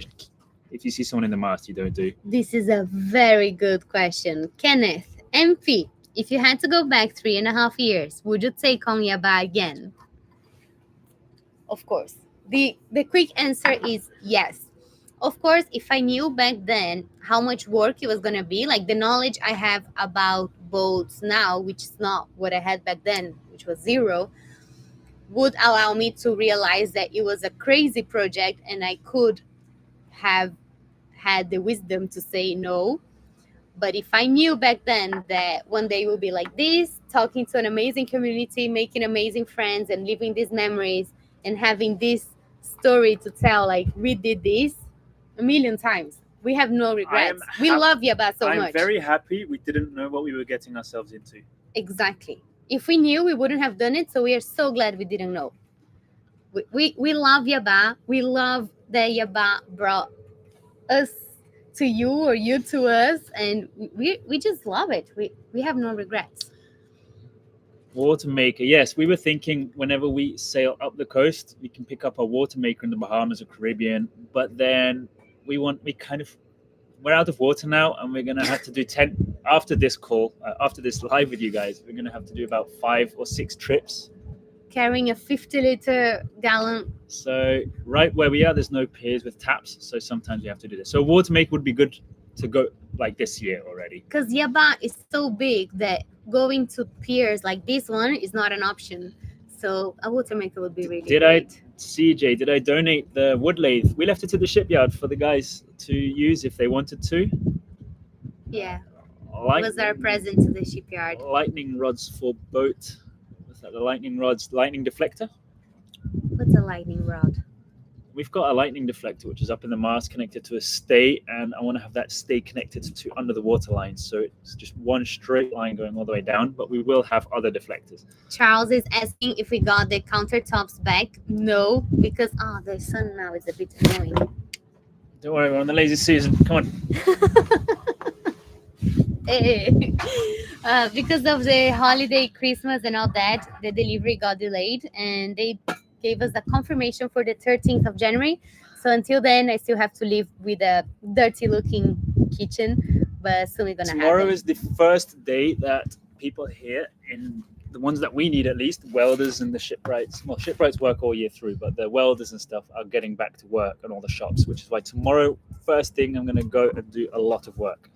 if you see someone in the mast, you don't do. This is a very good question. Kenneth, MP, if you had to go back 3.5 years, would you take on Yabá again? Of course. The quick answer is yes. Of course, if I knew back then how much work it was going to be, like the knowledge I have about boats now, which is not what I had back then, which was 0, would allow me to realize that it was a crazy project and I could have had the wisdom to say no. But if I knew back then that one day we'll be like this, talking to an amazing community, making amazing friends and living these memories and having this story to tell, like we did this a million times. We have no regrets. We love Yabá so much. I'm very happy we didn't know what we were getting ourselves into. Exactly. If we knew, we wouldn't have done it. So we are so glad we didn't know. We love Yabá. We love that Yabá brought us to you or you to us. And we just love it. We have no regrets. Water maker. Yes, we were thinking whenever we sail up the coast, we can pick up a water maker in the Bahamas or Caribbean. But then we're out of water now, and we're going to have to do 10 after this call, after this live with you guys. We're going to have to do about 5 or 6 trips. Carrying a 50-liter gallon. So right where we are, there's no piers with taps. So sometimes we have to do this. So water maker would be good to go like this year already. Because Yabá is so big that going to piers like this one is not an option. So a water maker would be really great. CJ, did I donate the wood lathe? We left it to the shipyard for the guys to use if they wanted to. Yeah, it Light, was our present to the shipyard. lightning rods for boat. What's that? The lightning rods, lightning deflector. What's a lightning rod? We've got a lightning deflector which is up in the mast connected to a stay, and I want to have that stay connected to under the water line, so it's just one straight line going all the way down, but we will have other deflectors. Charles is asking if we got the countertops back. No, because the sun now is a bit annoying. Don't worry, we're on the lazy season. Come on. Because of the holiday, Christmas and all that, the delivery got delayed, and they gave us a confirmation for the 13th of January. So until then, I still have to live with a dirty looking kitchen, but soon we're gonna Tomorrow have it. is the first day that people here, in the ones that we need at least, welders and the shipwrights. Well, shipwrights work all year through, but the welders and stuff are getting back to work and all the shops, which is why tomorrow, first thing, I'm going to go and do a lot of work.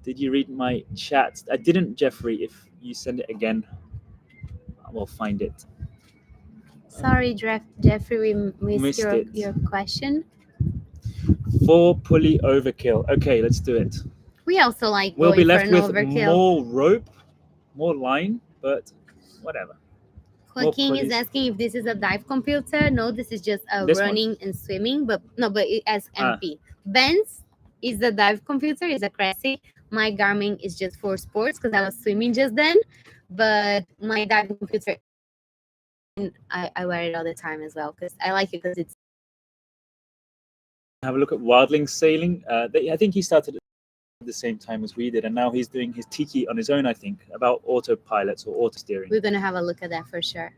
Did you read my chat? I didn't, Jeffrey. If you send it again, I will find it. Sorry, Jeffrey, we missed your question. 4 pulley overkill. Okay, let's do it. We also like We'll be left with overkill. more rope, more line, but whatever. Joaquin is asking if this is a dive computer. No, this is just a running and swimming, but it has MP. Ben's is the dive computer, is a Cressy. My Garmin is just for sports because I was swimming just then, but my dive computer, I wear it all the time as well because I like it because it's. Have a look at Wildling sailing. I think he started at the same time as we did, and now he's doing his tiki on his own, I think, about autopilots or auto steering. We're going to have a look at that for sure.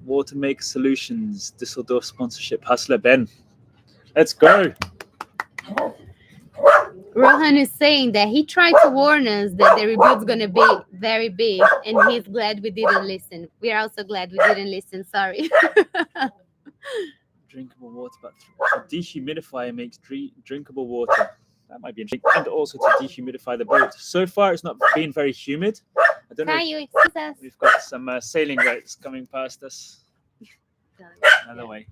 Watermaker Solutions, Düsseldorf sponsorship, Hustler Ben. Let's go. Rohan is saying that he tried to warn us that the rebuild's going to be very big, and he's glad we didn't listen. We are also glad we didn't listen. Sorry. Drinkable water, but a dehumidifier makes drinkable water. That might be interesting. And also to dehumidify the boat. So far, it's not been very humid. I don't know. Excuse us. We've got some sailing boats coming past us. Another way.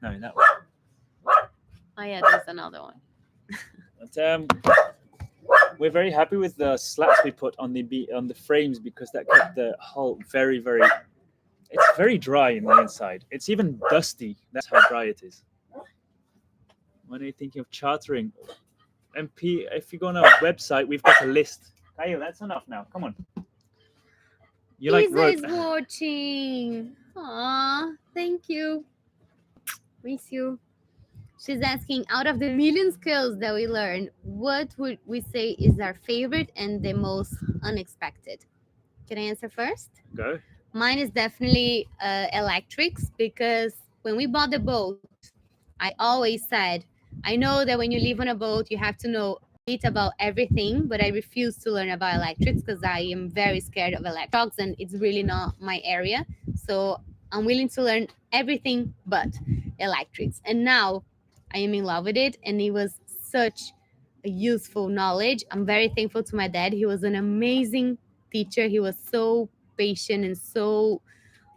No, that way. Oh yeah, there's another one. But, we're very happy with the slats we put on the frames because that kept the hull very, very. It's very dry in the inside. It's even dusty. That's how dry it is. When are you thinking of chartering? MP, if you go on our website, we've got a list. Kyle, that's enough now. Come on. You like rope? Is watching. Aw, thank you. Miss you. She's asking, out of the million skills that we learned, what would we say is our favorite and the most unexpected? Can I answer first? Go. Mine is definitely electrics, because when we bought the boat, I always said, I know that when you live on a boat, you have to know a bit about everything, but I refuse to learn about electrics because I am very scared of electrics and it's really not my area. So I'm willing to learn everything but electrics. And now I am in love with it, and it was such a useful knowledge. I'm very thankful to my dad. He was an amazing teacher. He was so patient and so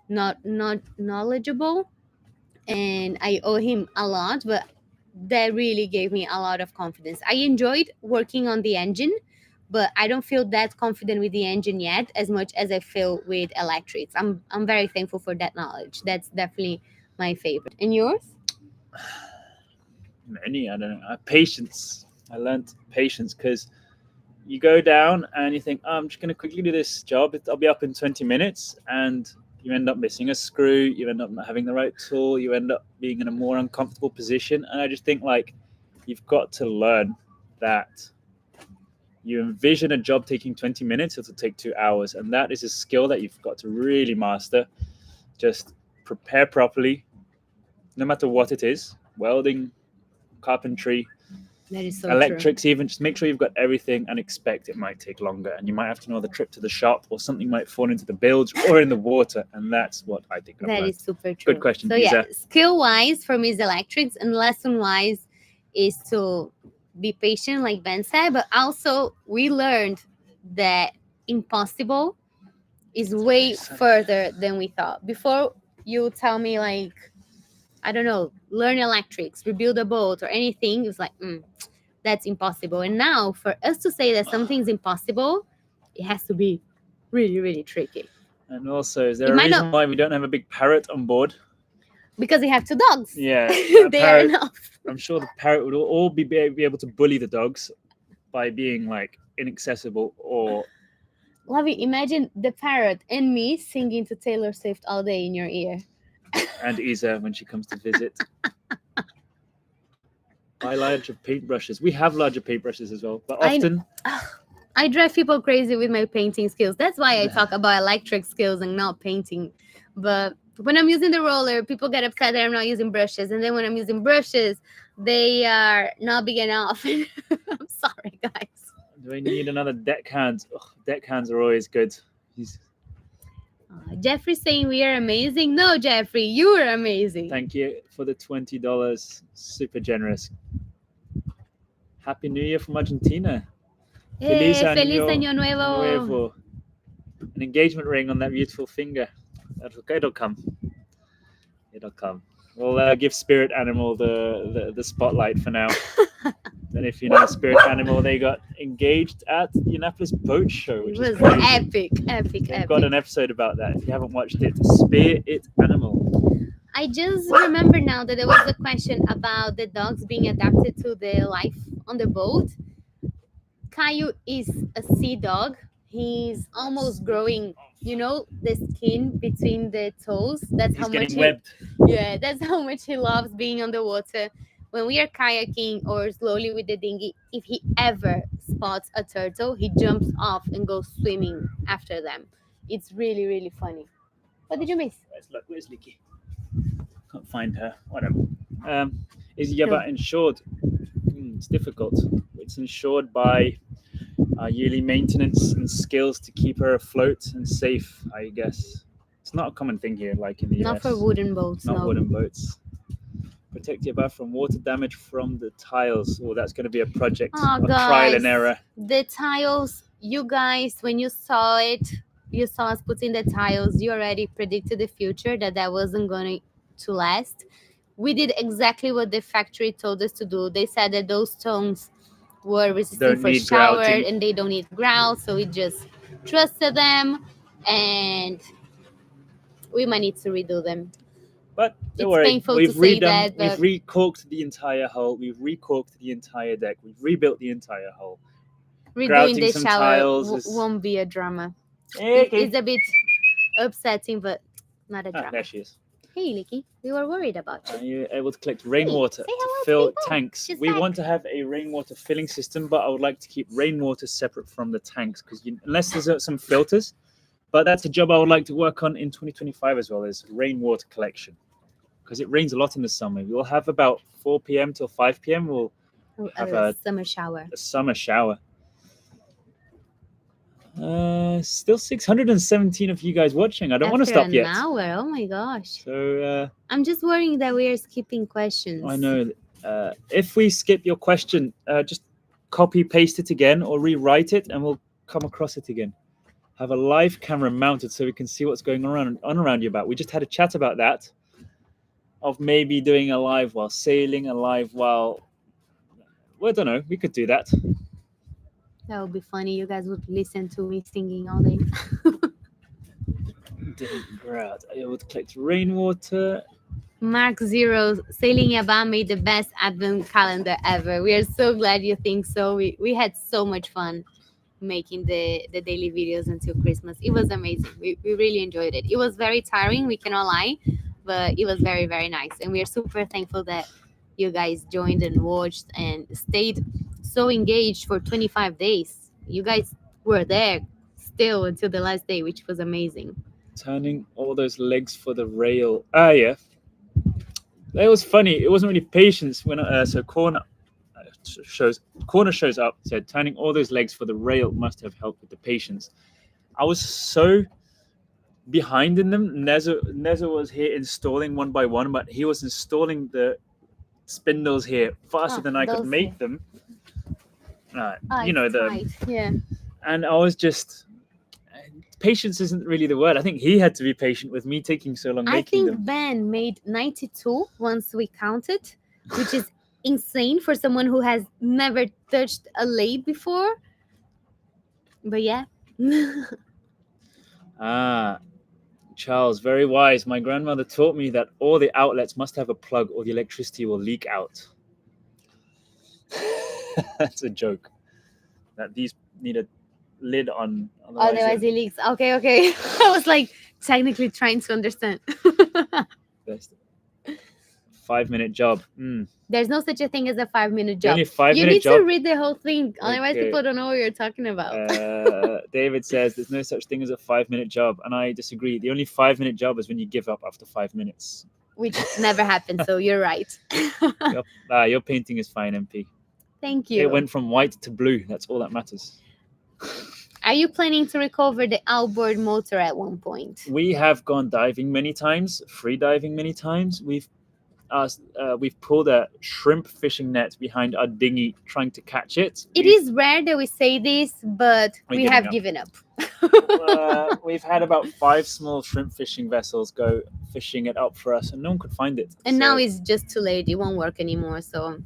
not knowledgeable, and I owe him a lot, but that really gave me a lot of confidence. I enjoyed working on the engine, but I don't feel that confident with the engine yet as much as I feel with electrics. I'm very thankful for that knowledge. That's definitely my favorite. And yours? Many, I don't know. Patience. I learned patience because you go down and you think, I'm just going to quickly do this job. I'll be up in 20 minutes. And you end up missing a screw. You end up not having the right tool. You end up being in a more uncomfortable position. And I just think, like, you've got to learn that you envision a job taking 20 minutes, it'll take 2 hours. And that is a skill that you've got to really master. Just prepare properly, no matter what it is. Welding, carpentry, that is so electrics, true. even just make sure you've got everything and expect it might take longer, and you might have to know the trip to the shop, or something might fall into the bilge or in the water, and that's what I think. That is super true. Good question. So yeah, skill wise for me is electrics, and lesson wise is to be patient, like Ben said, but also we learned that impossible is way further than we thought. Before, you tell me like I don't know, learn electrics, rebuild a boat or anything, it's like, that's impossible. And now for us to say that something's impossible, it has to be really, really tricky. And also, is there It a might reason not- why we don't have a big parrot on board? Because we have 2 dogs. Yeah, They are parrot, enough. I'm sure the parrot would all be able to bully the dogs by being like inaccessible or Lovey, imagine the parrot and me singing to Taylor Swift all day in your ear. and Isa when she comes to visit. Buy larger paintbrushes. We have larger paintbrushes as well, but often I drive people crazy with my painting skills. That's why I talk about electric skills and not painting. But when I'm using the roller, people get upset that I'm not using brushes. And then when I'm using brushes, they are not big enough. I'm sorry, guys. do we need another deckhand? Ugh, deckhands are always good. Jeffrey's saying we are amazing. No, Jeffrey, you are amazing. Thank you for the $20. Super generous. Happy New Year from Argentina. Feliz Año Nuevo. Nuevo. An engagement ring on that beautiful finger. It'll come. It'll come. We'll give Spirit Animal the spotlight for now. And if you know Spirit Animal, they got engaged at the Indianapolis Boat Show, which It was is crazy. epic. They've got an episode about that. If you haven't watched it, Spirit Animal. I just remember now that there was a question about the dogs being adapted to the life on the boat. Caillou is a sea dog. He's almost growing, the skin between the toes. That's how He's much getting webbed. Yeah, that's how much he loves being on the water. When we are kayaking or slowly with the dinghy, if he ever spots a turtle, he jumps off and goes swimming after them. It's really, really funny. What did you miss? Where's Licky? Can't find her. Whatever. Is Yabá insured? It's difficult. It's insured by yearly maintenance and skills to keep her afloat and safe, I guess. It's not a common thing here, like in the Not US. for wooden boats, Not no. wooden boats. Protect Yabá from water damage from the tiles. Oh, that's going to be a project Oh, of trial and guys. error. The tiles, you guys, when you saw it, you saw us putting the tiles, you already predicted the future that wasn't going to last. We did exactly what the factory told us to do. They said that those stones were resistant Don't for need shower grouting. and they don't need grout, so we just trusted them, and we might need to redo them. But It's don't worry, painful we've to say redone, that, but we've recorked the entire hull, we've recorked the entire deck, we've rebuilt the entire hull. redoing grouting the some shower tiles is- won't be a drama. Okay. It's a bit upsetting, but not a drama. There she is. Hey, Licky, we were worried about Are you. you able to collect rainwater say to hello to fill people. tanks? She's We back. want to have a rainwater filling system, but I would like to keep rainwater separate from the tanks because unless there's some filters, but that's a job I would like to work on in 2025 as well, is rainwater collection. Because it rains a lot in the summer. We'll have about 4 p.m. till 5 p.m. We'll have A a summer shower. summer shower. Still 617 of you guys watching. I don't want to After stop an yet. hour, oh my gosh. So I'm just worrying that we are skipping questions. I know. If we skip your question, just copy paste it again or rewrite it, and we'll come across it again. Have a live camera mounted so we can see what's going on around you. About. We just had a chat about that, of maybe doing a live while sailing, a live while. Well, I don't know. We could do that. That would be funny. You guys would listen to me singing all day. Didn't grout. I would collect rainwater. Mark Zero, Sailing Yabá made the best advent calendar ever. We are so glad you think so. We had so much fun making the daily videos until Christmas. It was amazing. We really enjoyed it. It was very tiring, we cannot lie, but it was very, very nice. And we are super thankful that you guys joined and watched and stayed so engaged for 25 days. You guys were there still until the last day, which was amazing. Turning all those legs for the rail. Yeah. That was funny. It wasn't really patience when so corner shows up, said turning all those legs for the rail must have helped with the patience. I was so behind in them. Nezo was here installing one by one, but he was installing the spindles here faster than I could those make here. them. Oh, You know, it's the tight. Yeah. and I was just patience isn't really the word. I think he had to be patient with me taking so long I making think them. Ben made 92 once we counted, which is insane for someone who has never touched a lathe before. But yeah. Ah, Charles, very wise. My grandmother taught me that all the outlets must have a plug or the electricity will leak out. That's a joke. That these need a lid on. Otherwise it leaks. Okay. I was like technically trying to understand. Best 5-minute job. There's no such a thing as a 5-minute The job. only You 5-minute need job. to read the whole thing. Otherwise Okay. people don't know what you're talking about. David says there's no such thing as a 5-minute job, and I disagree. The only 5-minute job is when you give up after 5 minutes. Which never happened, so you're right. Your painting is fine, MP. Thank you. It went from white to blue. That's all that matters. Are you planning to recover the outboard motor at one point? We have gone diving many times, free diving many times. We've pulled a shrimp fishing net behind our dinghy trying to catch it. It is rare that we say this, but We're we giving have up. given up. We've had about 5 small shrimp fishing vessels go fishing it up for us, and no one could find it. And now it's just too late. It won't work anymore. So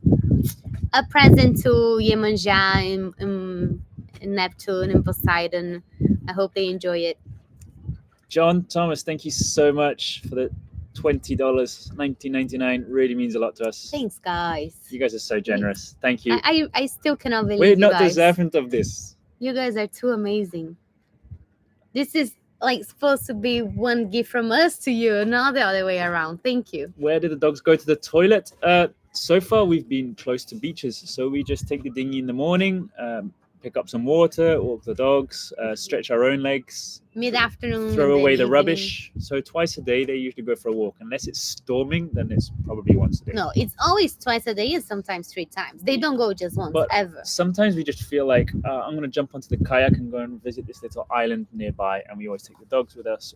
a present to Iemanjá and Neptune and Poseidon. I hope they enjoy it. John Thomas, thank you so much for the $20, $19.99. Really means a lot to us. Thanks, guys. You guys are so generous. Thank you. I still cannot believe We're you not guys. deserving of this. You guys are too amazing. This is like supposed to be one gift from us to you, not the other way around. Thank you. Where did the dogs go to the toilet? So far, we've been close to beaches. So we just take the dinghy in the morning, pick up some water, walk the dogs, stretch our own legs, Mid-afternoon. throw and then away the evening. rubbish. So twice a day, they usually go for a walk. Unless it's storming, then it's probably once a day. No, it's always twice a day and sometimes 3 times. They don't go just once, But ever. sometimes we just feel like I'm going to jump onto the kayak and go and visit this little island nearby, and we always take the dogs with us.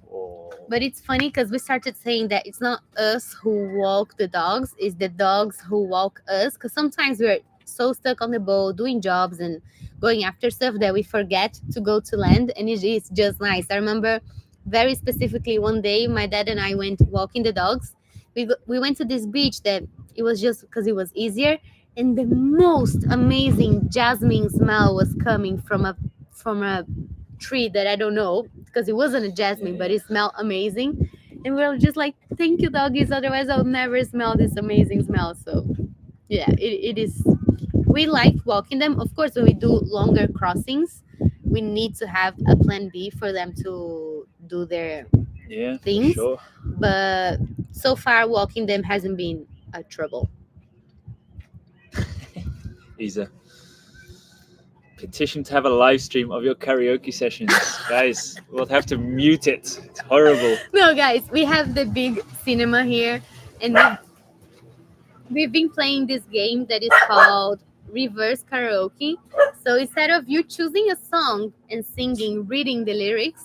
But it's funny because we started saying that it's not us who walk the dogs, it's the dogs who walk us. Because sometimes we're so stuck on the boat doing jobs and going after stuff that we forget to go to land, and it is just nice. I remember very specifically one day my dad and I went walking the dogs. We went to this beach that it was just because it was easier, and the most amazing jasmine smell was coming from a tree that I don't know, because it wasn't a jasmine, but it smelled amazing. And we were just like, thank you, doggies, otherwise I'll never smell this amazing smell. So yeah, it is. We like walking them. Of course, when we do longer crossings, we need to have a plan B for them to do their things. Sure. But so far, walking them hasn't been a trouble. Isa, petition to have a live stream of your karaoke sessions. Guys, we'll have to mute it. It's horrible. No, guys, we have the big cinema here, and we've been playing this game that is called reverse karaoke. So instead of you choosing a song and singing, reading the lyrics,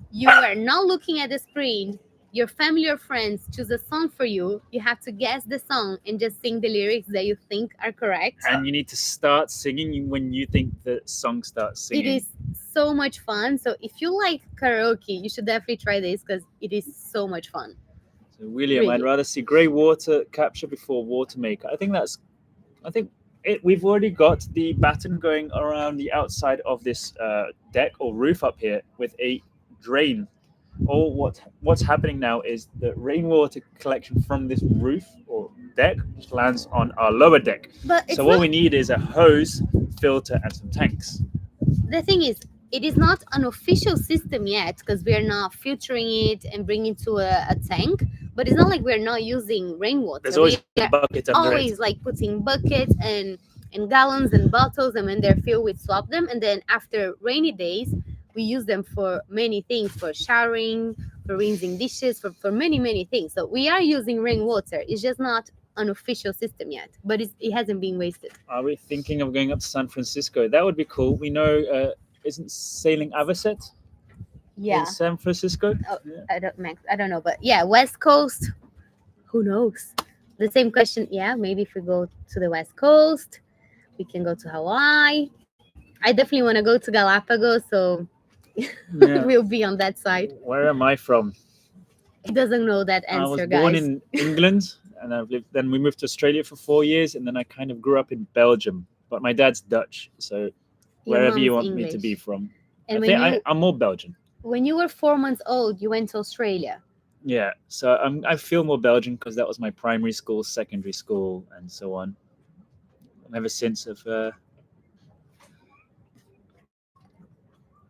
you are not looking at the screen. Your family or friends choose a song for you. You have to guess the song and just sing the lyrics that you think are correct. And you need to start singing when you think the song starts singing. It is so much fun. So if you like karaoke, you should definitely try this because it is so much fun. So William, Really? I'd rather see grey water capture before water maker. We've already got the batten going around the outside of this deck or roof up here with a drain. Or what's happening now is the rainwater collection from this roof or deck just lands on our lower deck. So what we need is a hose, filter, and some tanks. The thing is, it is not an official system yet because we are not filtering it and bringing it to a tank. But it's not like we're not using rainwater. There's always a bucket under always it. like putting buckets and gallons and bottles, and when they're filled, we swap them. And then after rainy days, we use them for many things, for showering, for rinsing dishes, for many, many things. So we are using rainwater. It's just not an official system yet, but it hasn't been wasted. Are we thinking of going up to San Francisco? That would be cool. We know, isn't Sailing Avocet in San Francisco? Oh, I don't know, but yeah, West Coast. Who knows? The same question. Yeah, maybe if we go to the West Coast, we can go to Hawaii. I definitely want to go to Galapagos. So Yeah. will be on that side. Where am I from? He doesn't know that I was answer, born guys. in England, and I've lived. Then we moved to Australia for 4 years, and then I kind of grew up in Belgium. But my dad's Dutch, so Your wherever you mom's want me to English. be from. And I'm more Belgian. when you were 4 months old, you went to Australia. Yeah, so I feel more Belgian because that was my primary school, secondary school, and so on. Ever since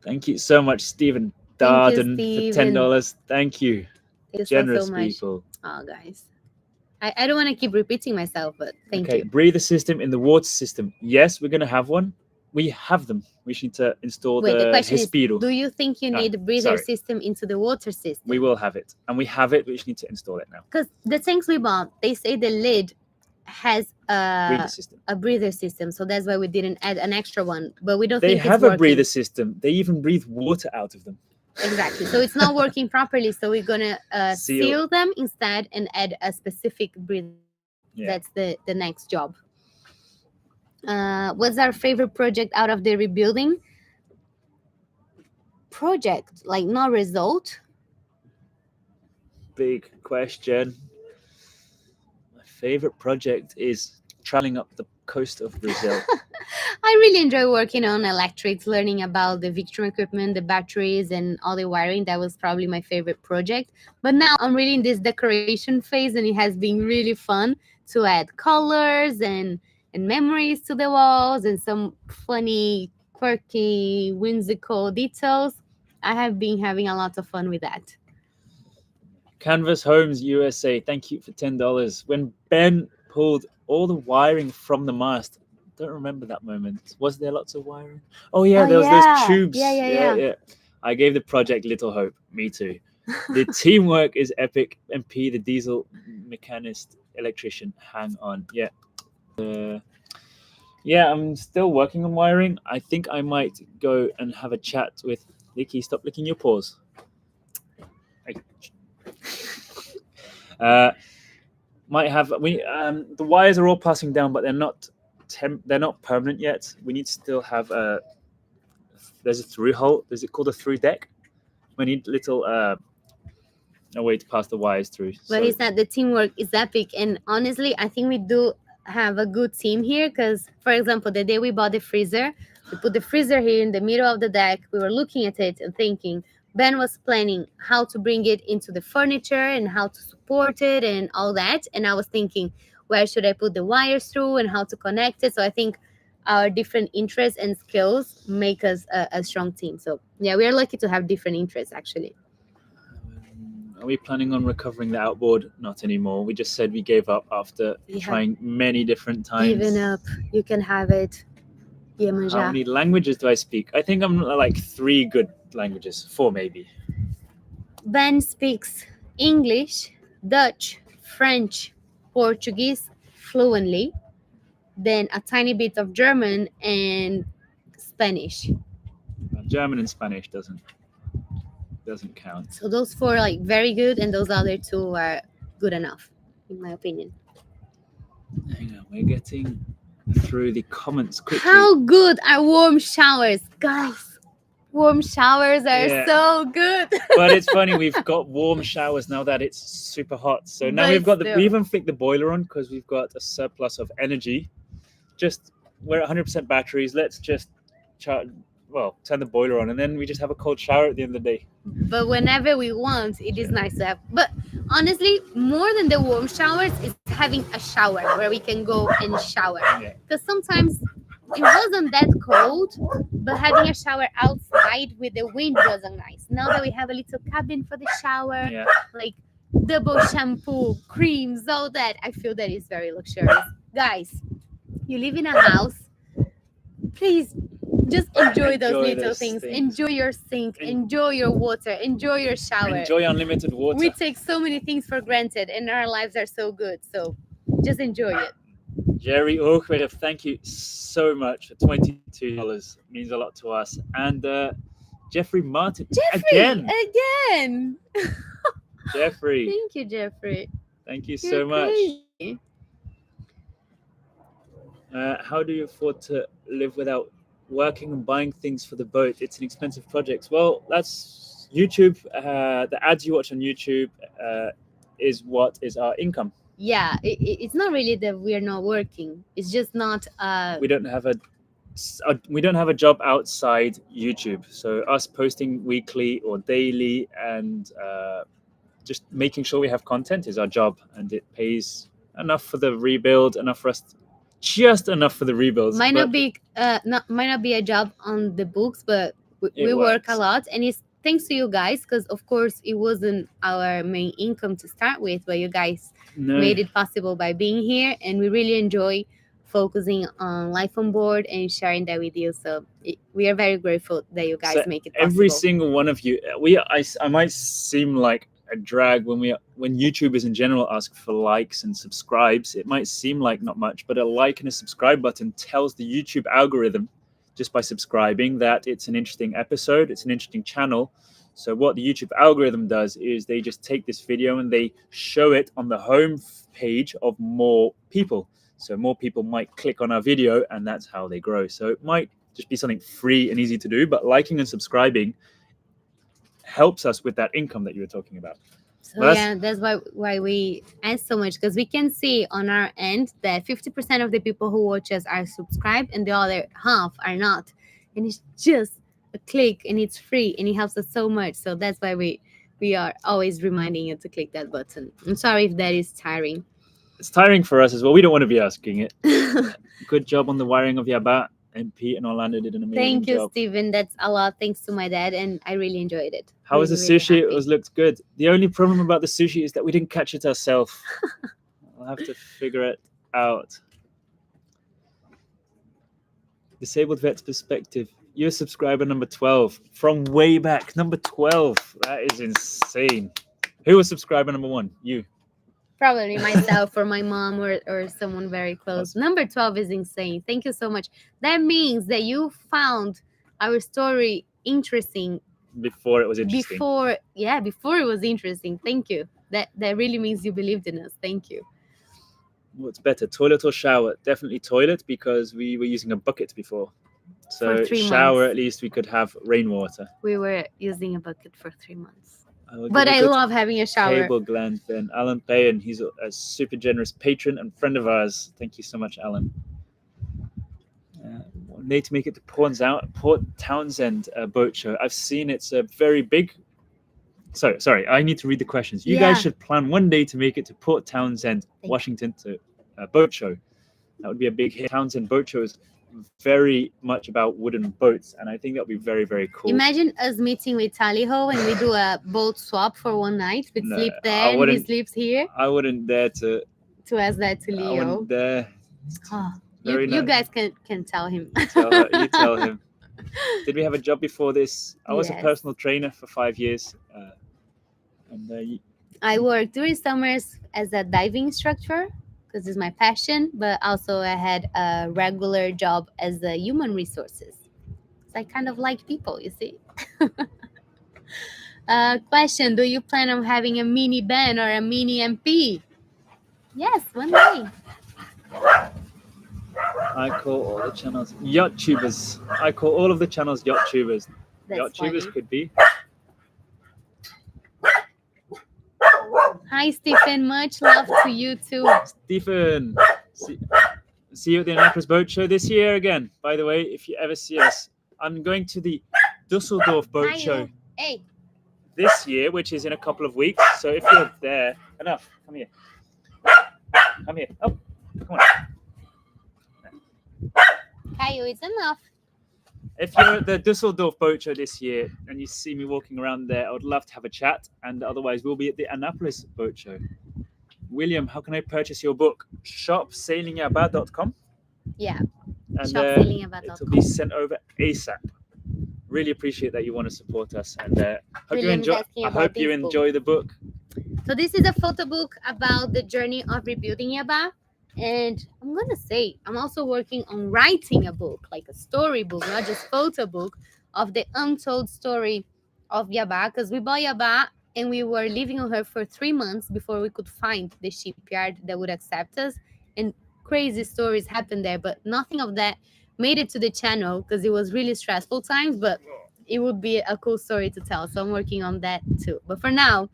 Thank you so much, Stephen Thank you, Darden, for Stephen. $10. Thank you, Thank you generous so much. people. Oh, guys. I don't want to keep repeating myself, but thank you. Breather system in the water system. Yes, we're going to have one. We have them. We just need to install Wait, the question Respiro. is, do you think you need a breather system into the water system? We will have it. And we have it. We just need to install it now. Because the tanks we bought, they say the lid has a breather system. So that's why we didn't add an extra one. But we don't think they have it's a breather system. They even breathe water out of them. Exactly. So it's not working properly. So we're going to seal them instead and add a specific breather. Yeah. That's the next job. What's our favorite project out of the rebuilding? Project, like not result. Big question. My favorite project is traveling up the coast of Brazil. I really enjoy working on electrics, learning about the Victron equipment, the batteries, and all the wiring. That was probably my favorite project. But now I'm really in this decoration phase, and it has been really fun to add colors and memories to the walls and some funny, quirky, whimsical details. I have been having a lot of fun with that. Canvas Homes USA, thank you for $10. When Ben pulled all the wiring from the mast, I don't remember that moment. Was there lots of wiring? Oh yeah, there was those tubes. Yeah. I gave the project little hope. Me too. The teamwork is epic. MP, the diesel mechanist, electrician, hang on. Yeah, I'm still working on wiring. I think I might go and have a chat with Nicky. Stop licking your paws. Might have the wires are all passing down, but they're not permanent yet. We need to still have there's a through hole. Is it called a through deck? We need little a way to pass the wires through. But he said the teamwork is epic, and honestly, I think we do have a good team here. Because, for example, the day we bought the freezer, we put the freezer here in the middle of the deck. We were looking at it and thinking. Ben was planning how to bring it into the furniture and how to support it and all that. And I was thinking, where should I put the wires through and how to connect it? So I think our different interests and skills make us a strong team. So yeah, we are lucky to have different interests, actually. Are we planning on recovering the outboard? Not anymore. We just said we gave up after trying many different times. Given up. You can have it. How many languages do I speak? I think I'm like 3 good languages, 4 maybe. Ben speaks English, Dutch, French, Portuguese fluently, then a tiny bit of German and Spanish. German and Spanish doesn't count. So those 4 are like very good, and those other 2 are good enough, in my opinion. Hang on, we're getting through the comments quickly. How good are warm showers, guys? Warm showers are so good. But it's funny, we've got warm showers now that it's super hot. So now we even flicked the boiler on because we've got a surplus of energy. We're at 100% batteries. Let's just turn the boiler on, and then we just have a cold shower at the end of the day. But whenever we want, it is nice to have. But honestly, more than the warm showers is having a shower where we can go and shower. Because sometimes it wasn't that cold, but having a shower outside with the wind wasn't nice. Now that we have a little cabin for the shower, like double shampoo, creams, all that, I feel that is very luxurious. Guys, you live in a house, please just enjoy those little things. Enjoy your sink, enjoy your water, enjoy your shower. Enjoy unlimited water. We take so many things for granted, and our lives are so good. So just enjoy it. Jerry Oogwerf, thank you so much for $22. Means a lot to us. And Jeffrey Martin. Again. Jeffrey. Thank you, Jeffrey. Thank you so much. How do you afford to live without working and buying things for the boat. It's an expensive project. Well, that's YouTube. The ads you watch on YouTube is what is our income. Yeah, it's not really that we're not working. It's just not. We don't have a job outside YouTube. So us posting weekly or daily and just making sure we have content is our job, and it pays enough for the rebuild, enough for us. Just enough for the rebuilds. Might not be a job on the books, but we work a lot, and it's thanks to you guys, because of course it wasn't our main income to start with, but you guys made it possible by being here, and we really enjoy focusing on life on board and sharing that with you. So we are very grateful that you guys make it possible. Every single one of you. I might seem like a drag when YouTubers in general ask for likes and subscribes. It might seem like not much, but a like and a subscribe button tells the YouTube algorithm, just by subscribing, that it's an interesting episode, it's an interesting channel. So what the YouTube algorithm does is they just take this video and they show it on the home page of more people. So more people might click on our video, and that's how they grow. So it might just be something free and easy to do, but liking and subscribing helps us with that income that you were talking about. So that's why we ask so much, because we can see on our end that 50% of the people who watch us are subscribed and the other half are not. And it's just a click, and it's free, and it helps us so much. So that's why we are always reminding you to click that button. I'm sorry if that is tiring. It's tiring for us as well. We don't want to be asking it. Good job on the wiring of Yabá. And Pete and Orlando did an amazing job. Thank you, Steven. That's a lot. Thanks to my dad, and I really enjoyed it. How was the sushi? It looked good. The only problem about the sushi is that we didn't catch it ourselves. I'll have to figure it out. Disabled Vet's Perspective. You're subscriber number 12 from way back. Number 12. That is insane. Who was subscriber number 1? You. Probably myself or my mom or someone very close. Number 12 is insane. Thank you so much. That means that you found our story interesting before it was interesting. Before it was interesting. Thank you. That really means you believed in us. Thank you. What's better, toilet or shower? Definitely toilet, because we were using a bucket before. So shower, at least we could have rainwater. We were using a bucket for 3 months. But I love having a shower. Table gland, Ben. Alan Payan, he's a super generous patron and friend of ours. Thank you so much, Alan. Need to make it to Port Townsend boat show. I've seen it's a very big. Sorry, I need to read the questions. You guys should plan one day to make it to Port Townsend, Washington, to a boat show. That would be a big hit. Townsend boat show is very much about wooden boats, and I think that would be very, very cool. Imagine us meeting with Taliho and we do a boat swap for one night. We sleep there and he sleeps here. I wouldn't dare to ask that to Leo. I wouldn't dare. You guys can tell him. You tell him. Did we have a job before this? I was a personal trainer for 5 years. I worked during summers as a diving instructor, because it's my passion, but also I had a regular job as a human resources. So I kind of like people, you see. Question, do you plan on having a mini Ben or a mini MP? Yes, one day. I call all the channels yacht tubers. I call all of the channels yacht tubers. Yacht tubers could be. Hi, Stephen. Much love to you too. Stephen, see you at the Annapolis Boat Show this year again. By the way, if you ever see us, I'm going to the Dusseldorf Boat Show this year, which is in a couple of weeks. So if you're there, enough. Come here. Come here. Oh, come on. Caio, it's enough. If you're at the Dusseldorf Boat Show this year and you see me walking around there, I would love to have a chat. And otherwise, we'll be at the Annapolis Boat Show. William, how can I purchase your book? Shopsailingyabá.com. Yeah. And shopsailingyabá.com. It'll be sent over ASAP. Really appreciate that you want to support us, and hope you enjoy the book. So this is a photo book about the journey of rebuilding Yabá. And I'm going to say, I'm also working on writing a book, like a storybook, not just photo book, of the untold story of Yabá. Because we bought Yabá and we were living on her for 3 months before we could find the shipyard that would accept us. And crazy stories happened there, but nothing of that made it to the channel because it was really stressful times, but it would be a cool story to tell. So I'm working on that too. But for now,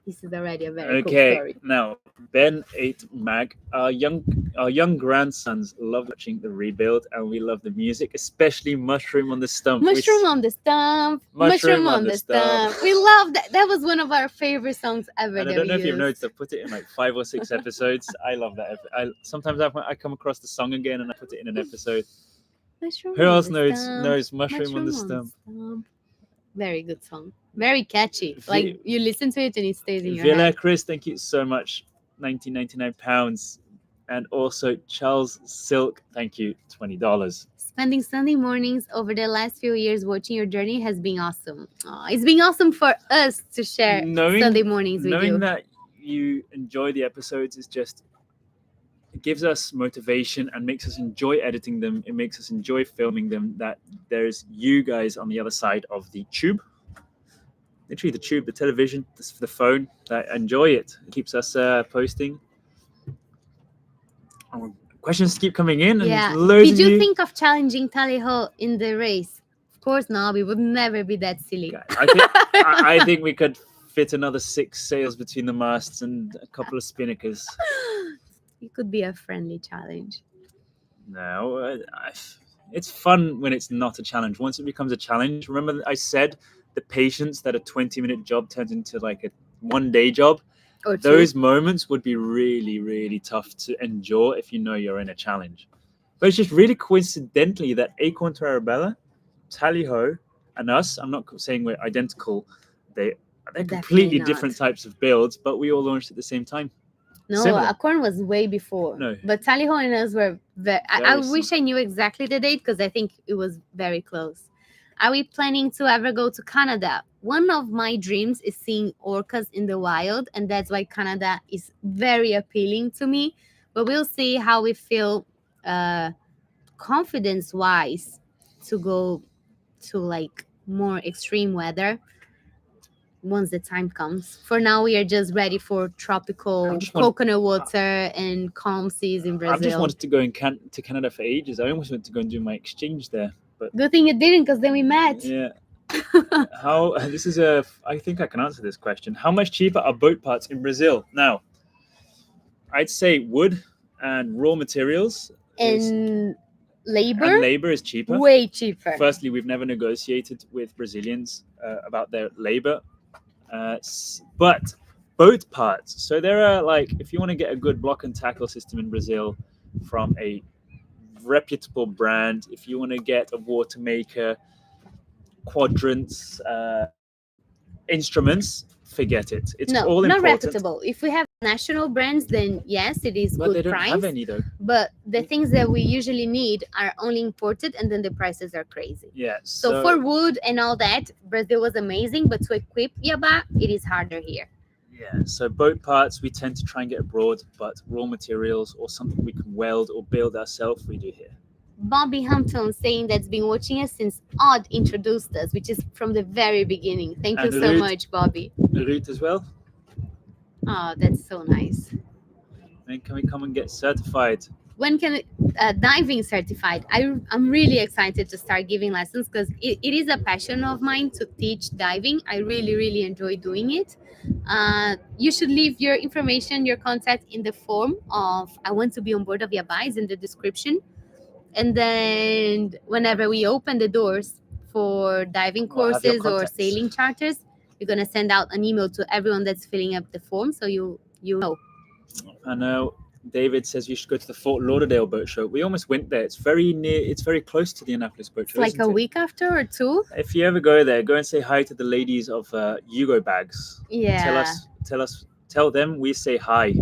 this is already a very cool story. Now Ben 8 Mag, our young grandsons love watching the rebuild, and we love the music, especially Mushroom on the Stump. Mushroom on the Stump. Mushroom on the Stump. We love that. That was one of our favorite songs ever. And I don't know if you've noticed, I put it in like 5 or 6 episodes. I love that. Sometimes I come across the song again and I put it in an episode. Mushroom Who on else the knows Stump. Mushroom on the Stump? Very good song. Very catchy. Like you listen to it and it stays in your Villa head. Chris, thank you so much. £19.99. And also Charles Silk, thank you, $20. Spending Sunday mornings over the last few years watching your journey has been awesome. It's been awesome for us to share Sunday mornings with you. Knowing that you enjoy the episodes is just, it gives us motivation and makes us enjoy editing them. It makes us enjoy filming them, that there's you guys on the other side of the tube. Literally the tube, the television, the phone, that enjoy it. It keeps us posting. Questions keep coming in. Yeah. And loads Did of you think of challenging Tally Ho in the race? Of course not. We would never be that silly. I think we could fit another 6 sails between the masts and a couple of spinnakers. It could be a friendly challenge. No, it's fun when it's not a challenge. Once it becomes a challenge, remember that I said the patience that a 20-minute job turns into like a 1-day job. Those moments would be really, really tough to endure if you know you're in a challenge. But it's just really coincidentally that Acorn to Arabella, Tally Ho, and us, I'm not saying we're identical, they're completely different types of builds, but we all launched at the same time. No, Similar. Acorn was way before. No. But Tally Ho and us were very I wish I knew exactly the date because I think it was very close. Are we planning to ever go to Canada? One of my dreams is seeing orcas in the wild, and that's why Canada is very appealing to me. But we'll see how we feel confidence-wise to go to like more extreme weather once the time comes. For now, we are just ready for tropical coconut water and calm seas in Brazil. I've just wanted to go to Canada for ages. I almost went to go and do my exchange there. But good thing you didn't, because then we met. Yeah. I think I can answer this question. How much cheaper are boat parts in Brazil? Now, I'd say wood and raw materials and labor. And labor is cheaper. Way cheaper. Firstly, we've never negotiated with Brazilians about their labor. But boat parts. So there are, like, if you want to get a good block and tackle system in Brazil from a reputable brand, if you want to get a water maker, quadrants, instruments, forget it. It's all important. Not reputable. If we have national brands, then yes, it is but good they don't price. have any though. But the things that we usually need are only imported, and then the prices are crazy. Yeah. So for wood and all that, Brazil was amazing, but to equip Yabá, it is harder here. Yeah. So boat parts we tend to try and get abroad, but raw materials or something we can weld or build ourselves, we do here. Bobby Hampton saying that's been watching us since Odd introduced us, which is from the very beginning. Thank you so much, Bobby. Ruth as well. Oh, that's so nice. When can we come and get certified? When can diving certified? I'm really excited to start giving lessons because it is a passion of mine to teach diving. I really, really enjoy doing it. You should leave your information, your contact in the form of I want to be on board of Yabá, is in the description. And then whenever we open the doors for diving courses or sailing charters, we're going to send out an email to everyone that's filling up the form, so you know. I know. David says you should go to the Fort Lauderdale boat show. We almost went there. It's very near. It's very close to the Annapolis boat show. It's like a week after or two. If you ever go there, go and say hi to the ladies of Yugo Bags. Yeah. Tell them we say hi.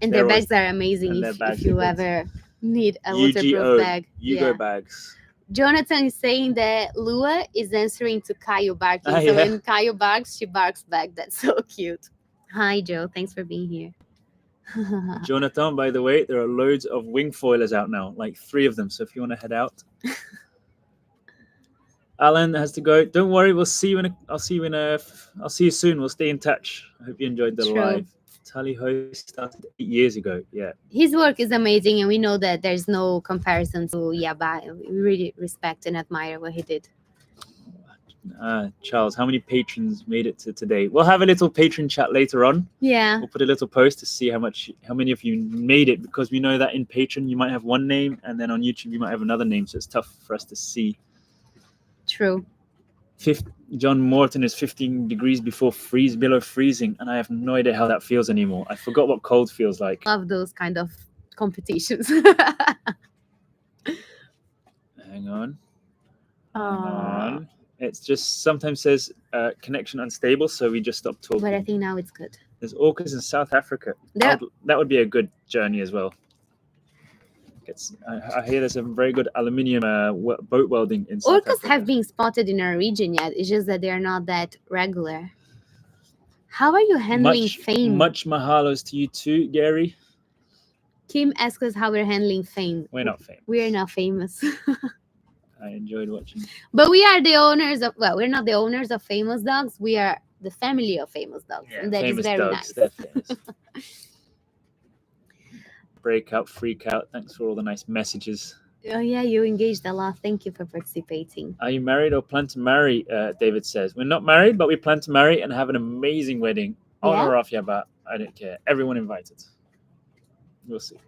And their bags are amazing. If you ever need a waterproof bag. Yugo Bags. Jonathan is saying that Lua is answering to Caio barking. So when Caio barks, she barks back. That's so cute. Hi, Joe. Thanks for being here. Jonathan, by the way, there are loads of wing foilers out now, like 3 of them. So if you want to head out. Alan has to go. Don't worry, we'll see you I'll see you soon. We'll stay in touch. I hope you enjoyed the live. Tally-ho started 8 years ago. Yeah. His work is amazing, and we know that there's no comparison to Yabá. We really respect and admire what he did. Charles, how many patrons made it to today? We'll have a little patron chat later on. Yeah. We'll put a little post to see how many of you made it, because we know that in Patreon you might have one name, and then on YouTube you might have another name, so it's tough for us to see. True. John Morton is 15 degrees below freezing, and I have no idea how that feels anymore. I forgot what cold feels like. Love those kind of competitions. Hang on. It's just sometimes says connection unstable, so we just stopped talking. But I think now it's good. There's orcas in South Africa. That would be a good journey as well. I hear there's some very good aluminium boat welding in South Africa. Orcas have been spotted in our region yet. It's just that they're not that regular. How are you handling fame? Much mahalos to you too, Gary. Kim asks us how we're handling fame. We're not famous. We are not famous. I enjoyed watching. But we are the owners of, well, we're not the owners of famous dogs. We are the family of famous dogs. Yeah, and that is very dogs, nice. They're famous. Break out, freak out. Thanks for all the nice messages. Oh, yeah, you engaged a lot. Thank you for participating. Are you married or plan to marry? David says. We're not married, but we plan to marry and have an amazing wedding. On or off Yabá. I don't care. Everyone invited. We'll see.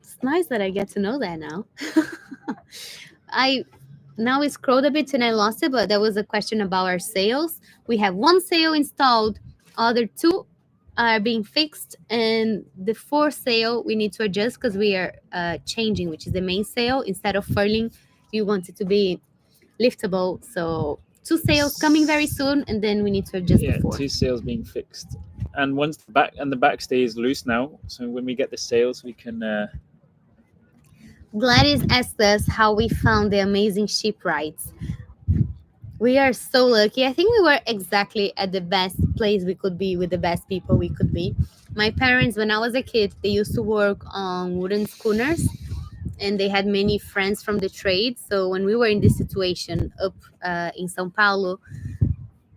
It's nice that I get to know that now. Now we scrolled a bit and I lost it, but there was a question about our sails. We have one sail installed, other two are being fixed, and the fourth sail we need to adjust because we are changing, which is the main sail. Instead of furling, we want it to be liftable. So 2 sails coming very soon, and then we need to adjust the fourth. 2 sails being fixed, and once the backstay is loose now, so when we get the sails we can Gladys asked us how we found the amazing shipwrights. We are so lucky. I think we were exactly at the best place we could be with the best people we could be. My parents, when I was a kid, they used to work on wooden schooners, and they had many friends from the trade. So when we were in this situation up in São Paulo,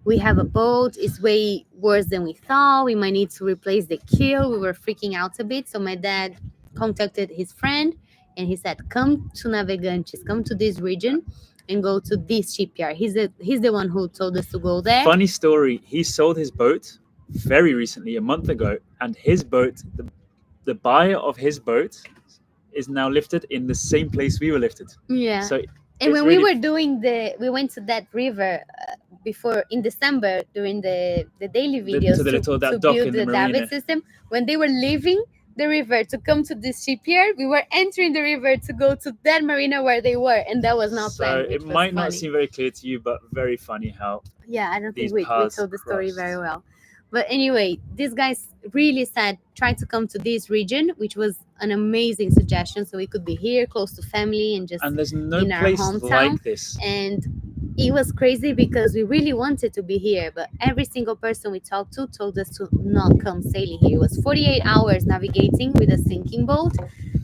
we have a boat. It's way worse than we thought. We might need to replace the keel. We were freaking out a bit. So my dad contacted his friend, and he said, come to Navegantes, come to this region and go to this shipyard. He's the one who told us to go there. Funny story. He sold his boat very recently, a month ago, and his boat, the buyer of his boat is now lifted in the same place we were lifted. Yeah. So and when we were doing we went to that river before in December during the daily videos to build the David system. When they were leaving the river to come to this shipyard, we were entering the river to go to that marina where they were, and that was not planned. So it might not seem very clear to you, but very funny how. Yeah, I don't think we told the story very well. But anyway, these guys really said try to come to this region, which was an amazing suggestion. So we could be here, close to family, and just there's no in our place hometown. like this. And it was crazy because we really wanted to be here, but every single person we talked to told us to not come sailing here. It was 48 hours navigating with a sinking boat.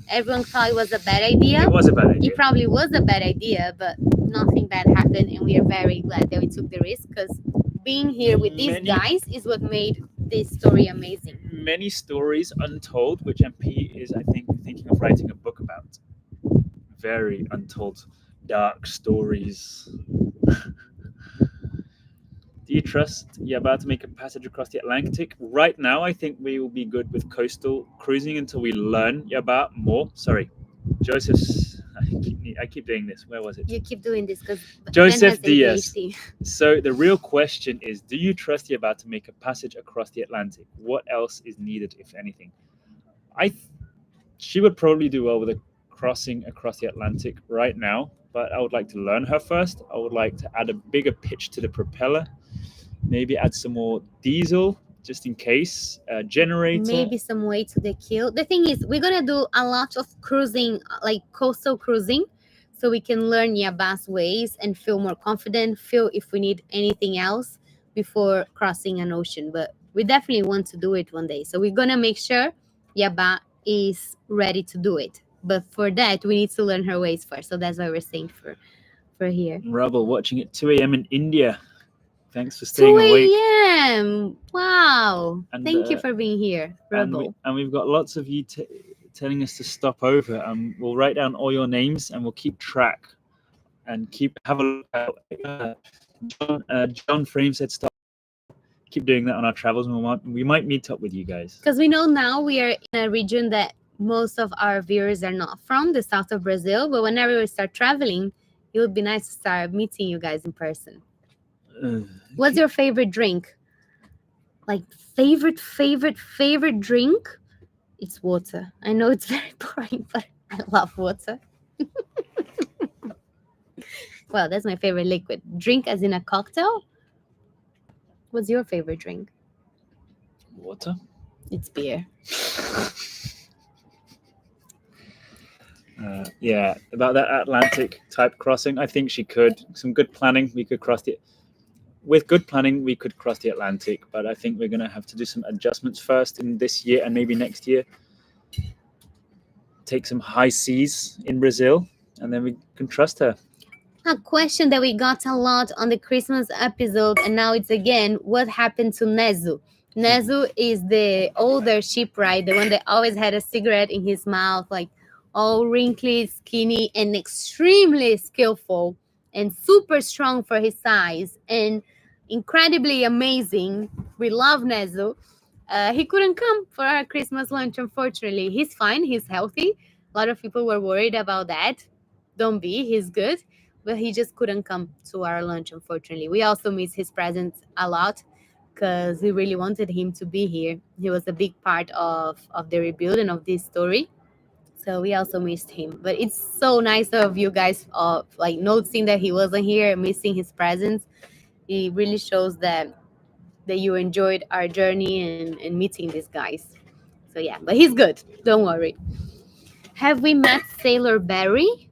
Everyone thought it was a bad idea. It was a bad idea. It probably was a bad idea, but nothing bad happened, and we are very glad that we took the risk, because being here with these guys is what made this story amazing. Many stories untold, which MP is, I think, thinking of writing a book about. Very untold, dark stories. Do you trust Yabá to make a passage across the Atlantic? Right now, I think we will be good with coastal cruising until we learn Yabá more. Sorry, Joseph's. I keep doing this. Where was it? You keep doing this because Joseph Diaz. So the real question is, do you trust Yabá to make a passage across the Atlantic? What else is needed, if anything? She would probably do well with a crossing across the Atlantic right now, but I would like to learn her first. I would like to add a bigger pitch to the propeller, maybe add some more diesel just in case, generator. Maybe some weight to the keel. The thing is, we're going to do a lot of cruising, like coastal cruising, so we can learn Yabá's ways and feel more confident, feel if we need anything else before crossing an ocean. But we definitely want to do it one day. So we're going to make sure Yabá is ready to do it. But for that, we need to learn her ways first. So that's why we're saying for here. Rubble watching at 2 a.m. in India. Thanks for staying 2 awake. a.m. Wow. And, Thank you for being here, Rebel. And we've got lots of you telling us to stop over. We'll write down all your names and we'll keep track and have a look at John Frame said stop. Keep doing that on our travels, and we might meet up with you guys. Because we know now we are in a region that most of our viewers are not from, the south of Brazil. But whenever we start traveling, it would be nice to start meeting you guys in person. What's your favorite drink? Like favorite drink? It's water. I know it's very boring, but I love water. Well, that's my favorite liquid. Drink as in a cocktail? What's your favorite drink? Water? It's beer. Yeah, about that Atlantic type crossing, I think she could. Some good planning, we could cross the... With good planning, we could cross the Atlantic, but I think we're going to have to do some adjustments first in this year and maybe next year. Take some high seas in Brazil, and then we can trust her. A question that we got a lot on the Christmas episode, and now it's again, what happened to Nezo? Nezo is the older shipwright, the one that always had a cigarette in his mouth, like all wrinkly, skinny, and extremely skillful, and super strong for his size, and incredibly amazing. We love Nezo. He couldn't come for our Christmas lunch, unfortunately. He's fine, he's healthy. A lot of people were worried about that. Don't be, he's good. But he just couldn't come to our lunch, unfortunately. We also miss his presence a lot because we really wanted him to be here. He was a big part of the rebuilding of this story. So we also missed him. But it's so nice of you guys like noticing that he wasn't here, missing his presence. It really shows that you enjoyed our journey and meeting these guys. So yeah, but he's good. Don't worry. Have we met Sailor Barry?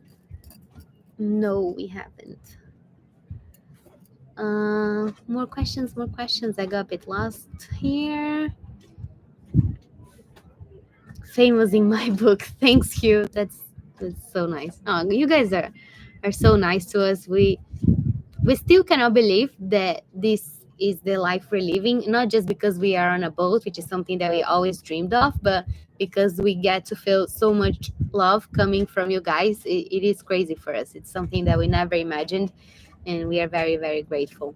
No, we haven't. More questions. I got a bit lost here. Famous in my book. Thanks, you. That's so nice. Oh, you guys are so nice to us. We still cannot believe that this is the life we're living, not just because we are on a boat, which is something that we always dreamed of, but because we get to feel so much love coming from you guys. It is crazy for us. It's something that we never imagined, and we are very, very grateful.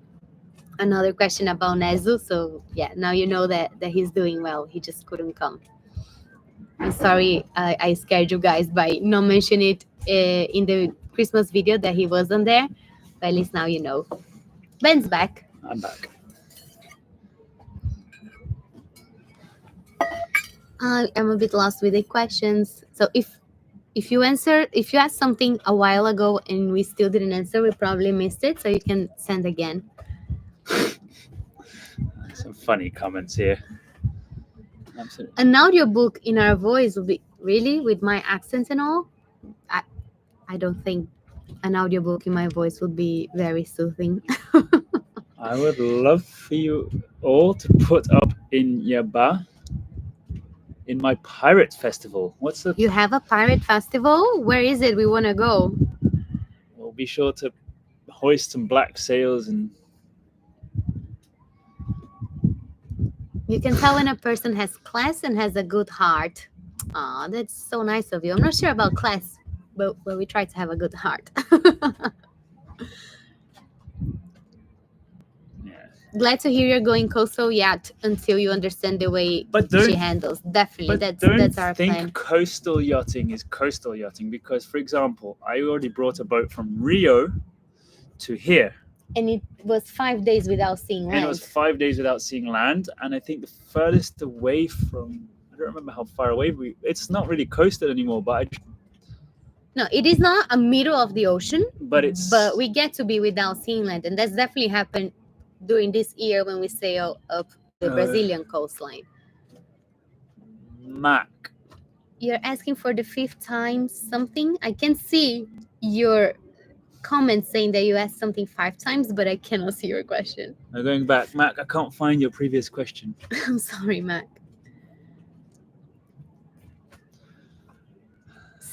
Another question about Nezo. So yeah, now you know that he's doing well. He just couldn't come. I'm sorry I scared you guys by not mentioning it in the Christmas video that he wasn't there, but at least now you know. Ben's back. I'm back. I'm a bit lost with the questions. So if you asked something a while ago and we still didn't answer, we probably missed it. So you can send again. Some funny comments here. Absolutely. An audiobook in our voice will be really with my accent and all. I don't think an audiobook in my voice would be very soothing. I would love for you all to put up in Yabá in my pirate festival. You have a pirate festival? Where is it? We want to go. We'll be sure to hoist some black sails and... You can tell when a person has class and has a good heart. Aw, that's so nice of you. I'm not sure about class, but we try to have a good heart. Glad to hear you're going coastal yacht until you understand the way she handles. Definitely, that's our plan. Don't think coastal yachting is coastal yachting because, for example, I already brought a boat from Rio to here. And it was 5 days without seeing land. And it was 5 days without seeing land. And I think the furthest away from, I don't remember how far away, it's not really coastal anymore, but no, it is not a middle of the ocean, but we get to be without seeing land. And that's definitely happened during this year when we sail up the Brazilian coastline. Mac. You're asking for the 5th time something? I can see your comment saying that you asked something 5 times, but I cannot see your question. I'm going back. Mac, I can't find your previous question. I'm sorry, Mac.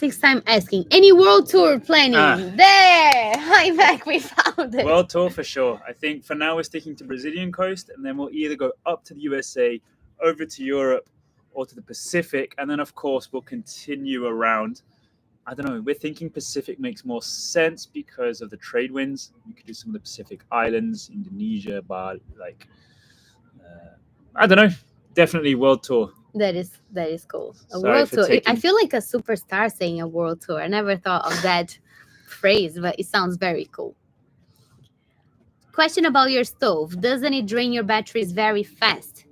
6th time asking. Any world tour planning? There! Hi, back. We found it. World tour for sure. I think for now we're sticking to Brazilian coast, and then we'll either go up to the USA, over to Europe, or to the Pacific, and then of course we'll continue around. I don't know. We're thinking Pacific makes more sense because of the trade winds. We could do some of the Pacific islands, Indonesia, Bali, like I don't know. Definitely world tour. That is cool. A Sorry world for tour. taking- I feel like a superstar saying a world tour. I never thought of that phrase, but it sounds very cool. Question about your stove. Doesn't it drain your batteries very fast?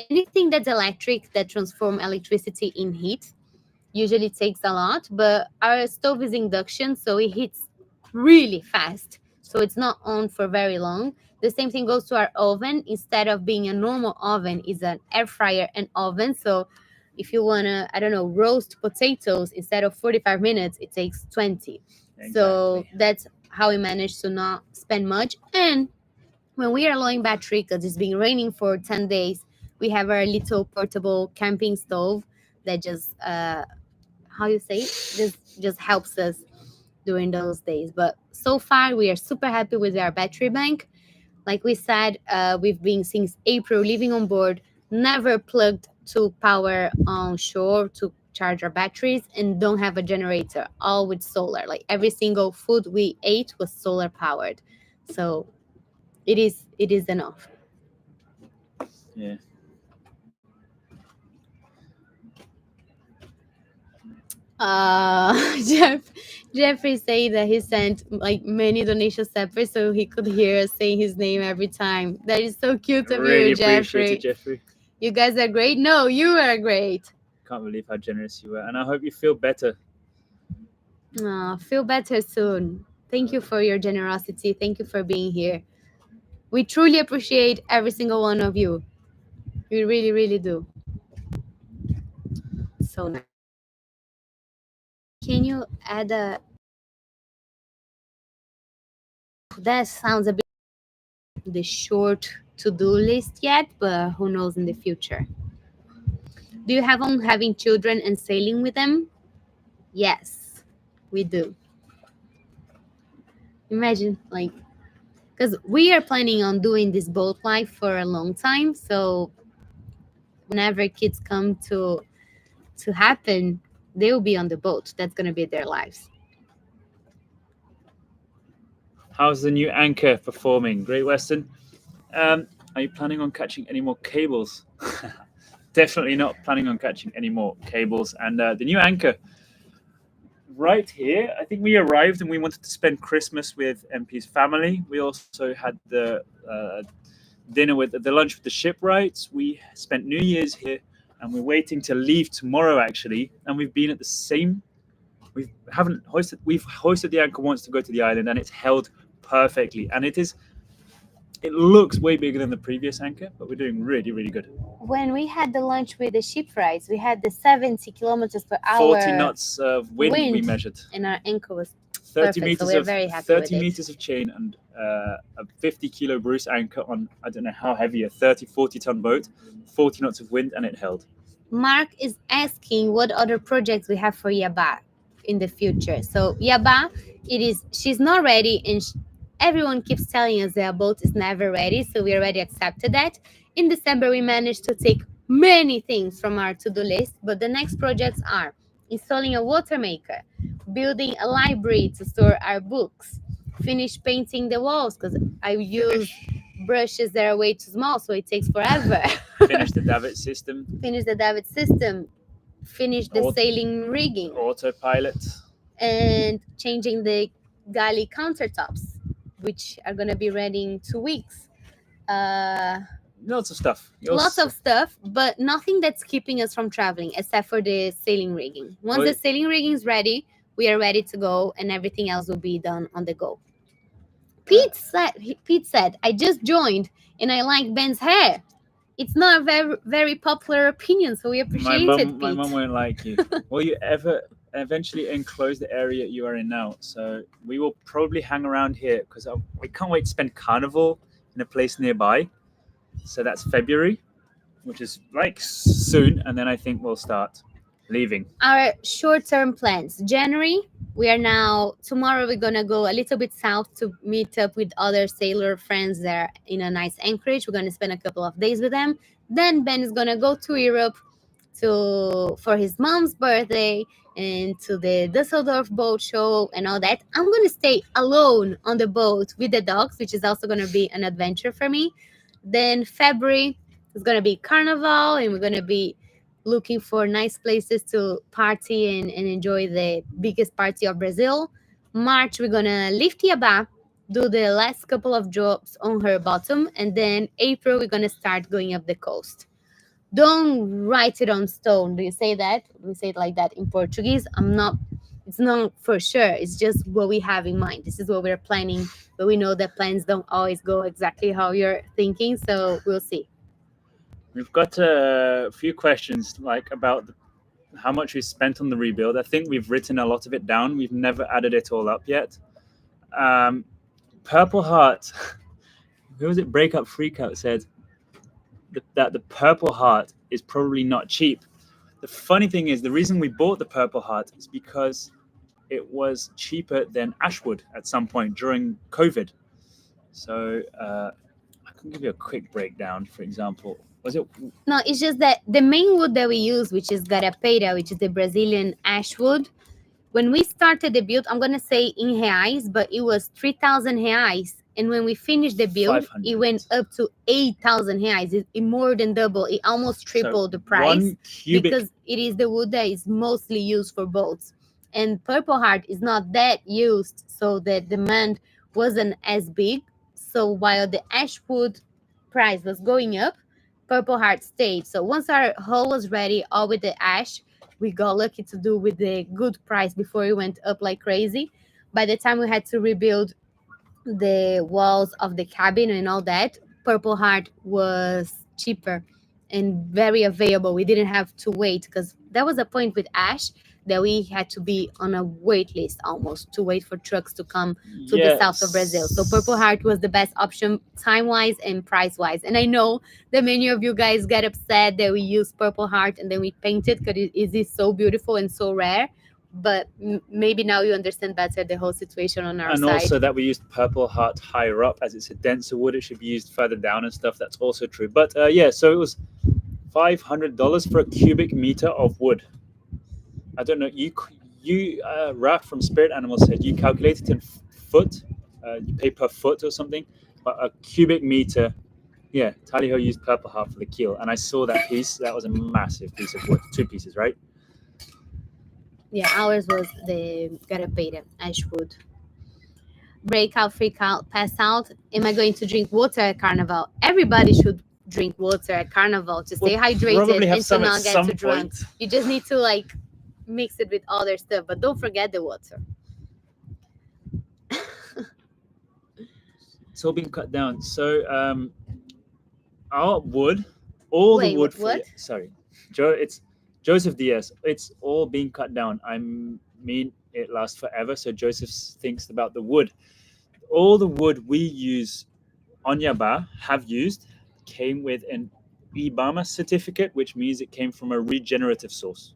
Anything that's electric that transforms electricity in heat usually takes a lot, but our stove is induction, so it heats really fast. So it's not on for very long. The same thing goes to our oven. Instead of being a normal oven, is an air fryer and oven. So if you want to, I don't know, roast potatoes, instead of 45 minutes, it takes 20. So Exactly. that's how we manage to not spend much. And when we are low in battery, because it's been raining for 10 days, we have our little portable camping stove that just, how you say, just helps us during those days. But so far, we are super happy with our battery bank. Like we said, we've been since April living on board, never plugged to power on shore to charge our batteries, and don't have a generator, all with solar. Like every single food we ate was solar powered. So it is enough. Yeah. Jeffrey say that he sent like many donation separate so he could hear us saying his name every time. That is so cute of Really you, appreciate Jeffrey. it, Jeffrey. You guys are great. No, you are great. Can't believe how generous you were, and I hope you feel better. Feel better soon. Thank you for your generosity. Thank you for being here. We truly appreciate every single one of you. We really, really do. So nice. Can you add a... That sounds a bit the short to-do list yet, but who knows in the future. Do you have on having children and sailing with them? Yes, we do. Imagine, like, because we are planning on doing this boat life for a long time. So whenever kids come to happen, they will be on the boat. That's gonna be their lives. How's the new anchor performing, Great Western? Are you planning on catching any more cables? Definitely not planning on catching any more cables. And the new anchor right here, I think we arrived and we wanted to spend Christmas with MP's family. We also had the dinner with the lunch with the shipwrights. We spent New Year's here, and we're waiting to leave tomorrow actually. And we've been at the same. We've hoisted the anchor once to go to the island, and it's held perfectly. And it looks way bigger than the previous anchor, but we're doing really, really good. When we had the lunch with the shipwrights, we had the 70 kilometers per hour 40 knots of wind we measured. and our anchor was 30 perfect, meters so we're of very happy 30 with it. meters of chain and a 50-kilo Bruce anchor on, I don't know how heavy, a 40 ton boat, 40 knots of wind, and it held. Mark is asking what other projects we have for Yabá in the future. So Yabá, she's not ready, and everyone keeps telling us their boat is never ready, so we already accepted that. In December, we managed to take many things from our to-do list, but the next projects are installing a water maker, building a library to store our books, finish painting the walls, because I use brushes that are way too small, so it takes forever. Finish the David system. Finish the sailing rigging. Autopilot. And changing the galley countertops, which are going to be ready in 2 weeks. Lots of stuff. Lots of stuff, but nothing that's keeping us from traveling except for the sailing rigging. Once the sailing rigging is ready, we are ready to go, and everything else will be done on the go. Pete said, I just joined and I like Ben's hair. It's not a very, very popular opinion, so we appreciate it, Pete. My mum won't like you. Will you eventually enclose the area you are in now? So we will probably hang around here because we can't wait to spend Carnival in a place nearby. So that's February, which is like soon, and then I think we'll start leaving. Our short-term plans. January, tomorrow we're gonna go a little bit south to meet up with other sailor friends there in a nice anchorage. We're gonna spend a couple of days with them. Then Ben is gonna go to Europe for his mom's birthday and to the Dusseldorf boat show and all that. I'm gonna stay alone on the boat with the dogs, which is also gonna be an adventure for me. Then February is gonna be Carnival, and we're gonna be looking for nice places to party and enjoy the biggest party of Brazil. March, we're gonna lift Yabá, do the last couple of jobs on her bottom, and then April, we're gonna start going up the coast. Don't write it on stone. Do you say that? We say it like that in Portuguese. It's not for sure. It's just what we have in mind. This is what we're planning, but we know that plans don't always go exactly how you're thinking, so we'll see. We've got a few questions like about how much we spent on the rebuild. I think we've written a lot of it down. We've never added it all up yet. Purple Heart, who was it? Breakup Freakout said that the Purple Heart is probably not cheap. The funny thing is, the reason we bought the Purple Heart is because it was cheaper than Ashwood at some point during COVID. So I can give you a quick breakdown. For example, was it? No, it's just that the main wood that we use, which is garapeira, which is the Brazilian ash wood, when we started the build, I'm gonna say in reais, but it was 3,000 reais. And when we finished the build, 500. it went up to 8,000 reais. It more than double. It almost tripled the price 1 cubic. because it is the wood that is mostly used for boats. And Purple Heart is not that used, so the demand wasn't as big. So while the ash wood price was going up, Purple Heart stayed. So once our hull was ready, all with the ash, we got lucky to do with the good price before it went up like crazy. By the time we had to rebuild the walls of the cabin and all that, Purple Heart was cheaper and very available. We didn't have to wait because there was a point with ash that we had to be on a wait list almost to wait for trucks to come to the south of Brazil. So Purple Heart was the best option time-wise and price-wise. And I know that many of you guys get upset that we use Purple Heart and then we paint it because it is so beautiful and so rare. But maybe now you understand better the whole situation on our And side. also that we used Purple Heart higher up as it's a denser wood. It should be used further down and stuff. That's also true. But yeah, so it was $500 for a cubic meter of wood. I don't know. You Raph from Spirit Animals said you calculate it in foot. You pay per foot or something. But a cubic meter, yeah, Tally-Ho used Purple Heart for the keel. And I saw that piece. That was a massive piece of wood. 2 pieces, right? Yeah, ours was the garapeira, ash wood. Breakout, freak out, pass out. Am I going to drink water at Carnival? Everybody should drink water at Carnival to stay hydrated Probably have and to some at not get some too drunk. point. You just need to mix it with other stuff, but don't forget the water. It's all been cut down. So our wood, all Wait, the wood. what? Sorry, it's Joseph Diaz. It's all being cut down. I mean, it lasts forever. So Joseph thinks about the wood. All the wood we use on Yabá came with an IBAMA certificate, which means it came from a regenerative source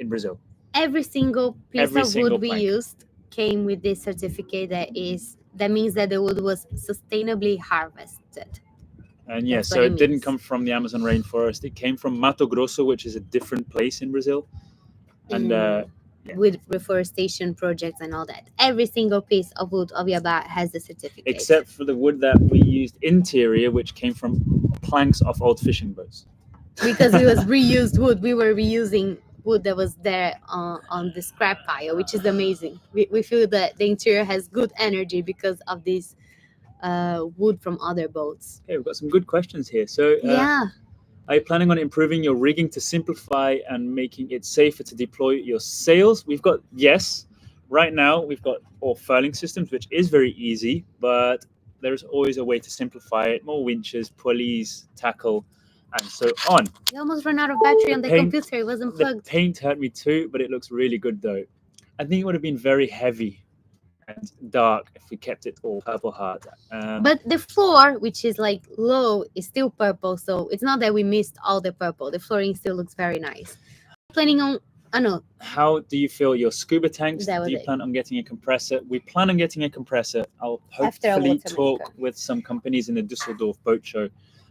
in Brazil. Every single piece of wood we plank. used came with this certificate that means that the wood was sustainably harvested. And yeah, That's so what it it didn't means. come from the Amazon rainforest. It came from Mato Grosso, which is a different place in Brazil. And yeah. With reforestation projects and all that. Every single piece of wood of Yabá has the certificate. Except for the wood that we used interior, which came from planks of old fishing boats. Because it was reused wood. We were reusing wood that was there on the scrap pile, which is amazing. We feel that the interior has good energy because of this wood from other boats. Okay, we've got some good questions here. So Yeah. are you planning on improving your rigging to simplify and making it safer to deploy your sails? We've got yes. Right now, we've got all furling systems, which is very easy, but there's always a way to simplify it. More winches, pulleys, tackle, and so on. You almost ran out of battery on the computer. It wasn't The plugged. paint hurt me too, but it looks really good though. I think it would have been very heavy and dark if we kept it all Purple Heart. But the floor, which is low, is still purple. So it's not that we missed all the purple. The flooring still looks very nice. Planning on Oh no, How do you feel your scuba tanks? That was Do you it. plan on getting a compressor? We plan on getting a compressor. I'll After a hopefully water talk maker. with some companies in the Düsseldorf boat show.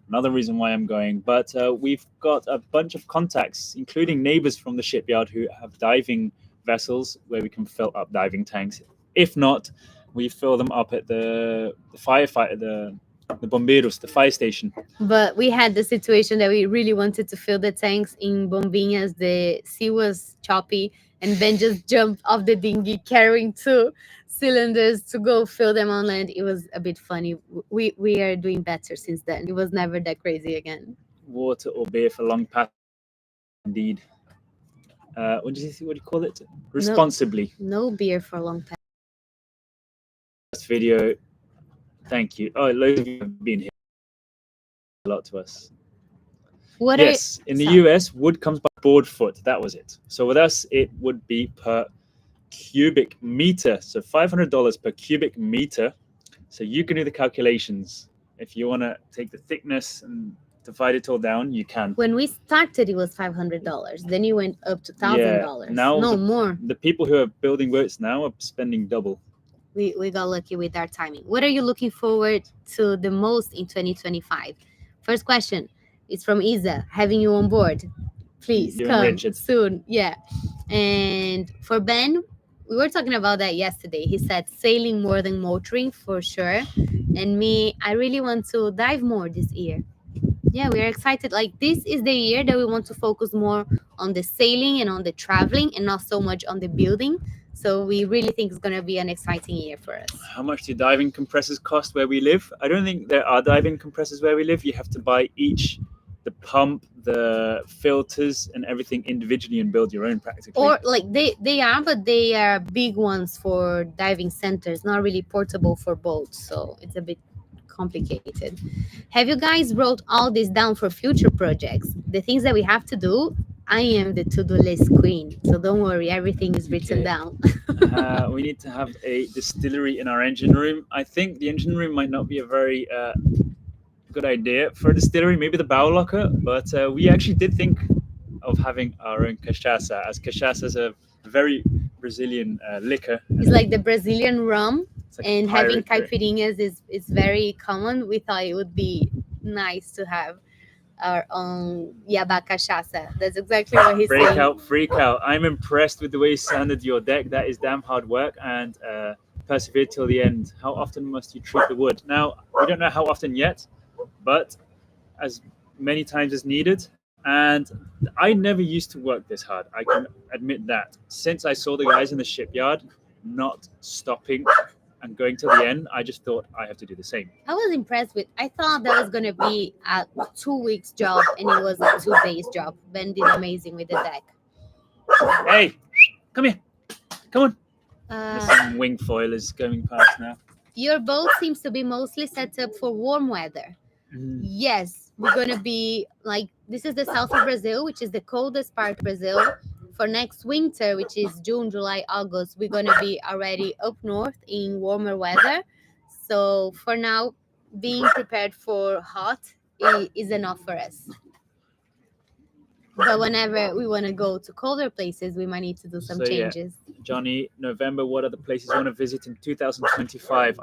Another reason why I'm going. But we've got a bunch of contacts, including neighbors from the shipyard who have diving vessels where we can fill up diving tanks. If not, we fill them up at the firefighter, the bombeiros, the fire station. but we had the situation that we really wanted to fill the tanks in Bombinhas. The sea was choppy, and Ben just jumped off the dinghy carrying 2 cylinders to go fill them on land. It was a bit funny. We are doing better since then. It was never that crazy again. Water or beer for long pass. Indeed. What do you call it? Responsibly. No beer for a long time. This video. Thank you. Oh, loads of you have been here. A lot to us. What Yes, in the sorry. US, wood comes by board foot. That was it. So with us, it would be per cubic meter. So $500 per cubic meter. So you can do the calculations. If you want to take the thickness and divide it all down, you can. When we started, it was $500. Then it went up to $1,000. Now No the- more. The people who are building boats now are spending double. We got lucky with our timing. What are you looking forward to the most in 2025? First question is from Isa, having you on board. Please You and come Richard. soon. Yeah. And for Ben, we were talking about that yesterday. He said sailing more than motoring for sure. And me, I really want to dive more this year. Yeah, we are excited. Like, this is the year that we want to focus more on the sailing and on the traveling and not so much on the building. So we really think it's going to be an exciting year for us. How much do diving compressors cost where we live? I don't think there are diving compressors where we live. You have to buy the pump, the filters, and everything individually and build your own practically. Or like they are, but they are big ones for diving centers, not really portable for boats. So it's a bit complicated. Have you guys wrote all this down for future projects? The things that we have to do. I am the to-do list queen, so don't worry, everything is written Okay. down. We need to have a distillery in our engine room. I think the engine room might not be a very good idea for a distillery, maybe the bow locker, but we actually did think of having our own cachaça, as cachaça is a very Brazilian liquor. It's like the Brazilian rum, It's like and a having pirate drink. caipirinhas is very common. We thought it would be nice to have our own Yabá cachaça. That's exactly what he's saying. Freak out. I'm impressed with the way you sanded your deck. That is damn hard work, and persevered till the end. How often must you treat the wood? Now, we don't know how often yet, but as many times as needed. And I never used to work this hard. I can admit that. Since I saw the guys in the shipyard not stopping and going till the end, I just thought I have to do the same. I was impressed with. I thought that was gonna be a 2 weeks job, and it was a 2 days job. Ben did amazing with the deck. Hey, come here. Come on. Uh, Some wing foil is going past now. your boat seems to be mostly set up for warm weather. Yes, we're gonna be like, this is the south of Brazil, which is the coldest part of Brazil. For next winter, which is June, July, August, we're gonna be already up north in warmer weather. So for now, being prepared for hot is enough for us. But whenever we want to go to colder places, we might need to do some So, yeah. changes. Johnny, November, what are the places you want to visit in 2025?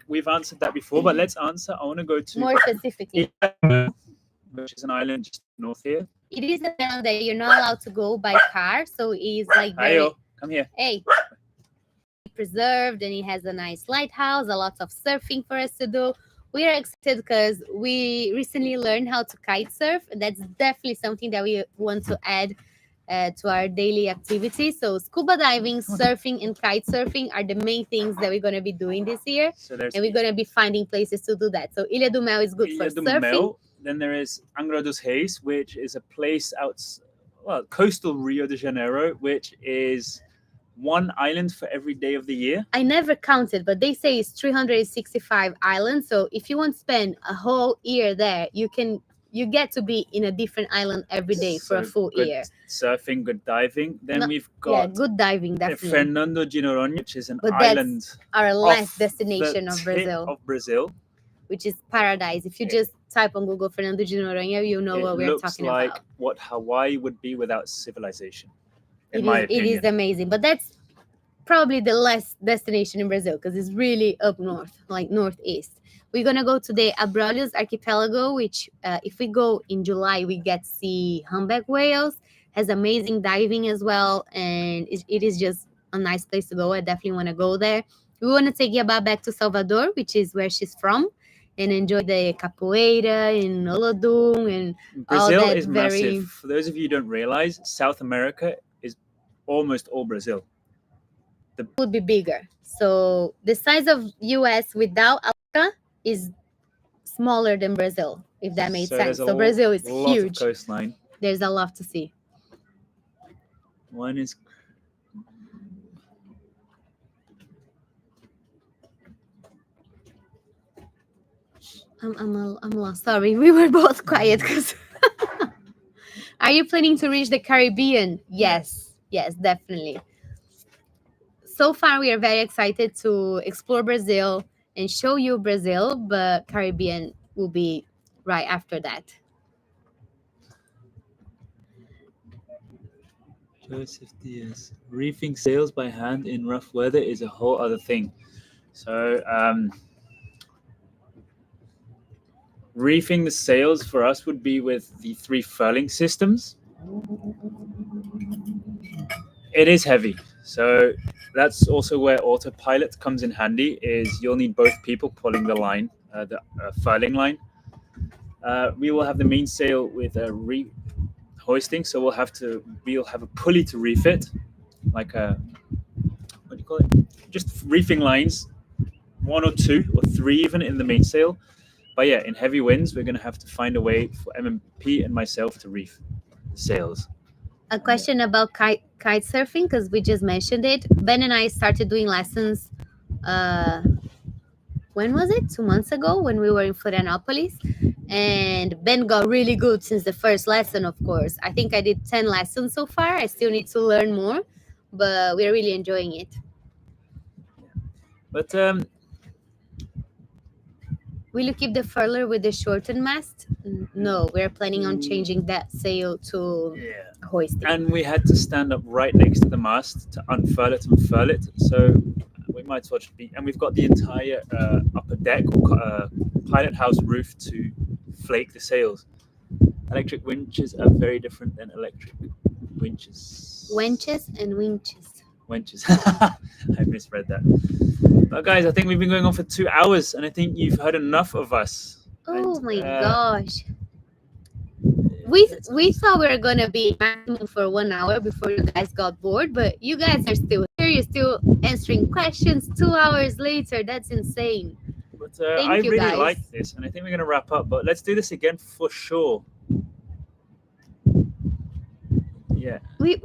We've answered that before, but let's answer. I want to go to More specifically, which is an island just north here. it is an island that you're not allowed to go by car, so it's like very, Ayo, come here. hey, preserved, and it has a nice lighthouse, a lot of surfing for us to do. We are excited because we recently learned how to kite surf, and that's definitely something that we want to add to our daily activities. So scuba diving, surfing, and kite surfing are the main things that we're going to be doing this year, So there's and we're going to be finding places to do that. So Ilha do Mel is good for Ilha do surfing. Mel. Then there is Angra dos Reis, which is a place coastal Rio de Janeiro, which is one island for every day of the year. I never counted, but they say it's 365 islands. So if you want to spend a whole year there, you get to be in a different island every day for a So full good year. Surfing, good diving. Then No, we've Yeah, got good diving, definitely. Fernando de Noronha, which is an But that's island Our off last the destination of tip Brazil, of Brazil. which is paradise. If you just type on Google Fernando de Noronha, you know It what we're looks talking like about. what Hawaii would be without civilization. in my It opinion. is amazing, but that's probably the last destination in Brazil because it's really up north, like northeast. We're gonna go to the Abrolhos archipelago, which if we go in July, we get to see humpback whales. Has amazing diving as well, and it is just a nice place to go. I definitely want to go there. We want to take Yabá back to Salvador, which is where she's from, and enjoy the capoeira and Olodum and Brazil that is massive. For those of you who don't realize, South America is almost all Brazil. would be bigger. So the size of US without Alaska is smaller than Brazil, if that makes sense. So Brazil is lot huge. of coastline. There's a lot to see. One is I'm lost. Sorry, we were both quiet because. Are you planning to reach the Caribbean? Yes, definitely. So far, we are very excited to explore Brazil and show you Brazil, but Caribbean will be right after that. Joseph Diaz. Reefing sails by hand in rough weather is a whole other thing. So, reefing the sails for us would be with the 3 furling systems. It is heavy, so that's also where autopilot comes in handy. Is you'll need both people pulling the line, the furling line. We will have the mainsail with a hoisting, so we'll have a pulley to refit, like a what do you call it? Just reefing lines, 1 or 2 or 3 even in the mainsail. But yeah, in heavy winds, we're going to have to find a way for MMP and myself to reef the sails. A question about kite surfing, because we just mentioned it. Ben and I started doing lessons. When was it? 2 months ago when we were in Florianopolis. And Ben got really good since the first lesson, of course. I think I did 10 lessons so far. I still need to learn more, but we're really enjoying it. But will you keep the furler with the shortened mast? No, we're planning on changing that sail to hoisting. And we had to stand up right next to the mast to unfurl it and furl it. So we might as well be, and we've got the entire upper deck or pilot house roof to flake the sails. Electric winches are very different than electric winches. Wenches and winches. Wenches. I misread that. But guys, I think we've been going on for 2 hours, and I think you've heard enough of us. Oh my gosh. We thought we were gonna be maximum for 1 hour before you guys got bored, but you guys are still here. You're still answering questions 2 hours later. That's insane. But I really like this, and I think we're gonna wrap up. But let's do this again for sure. Yeah. We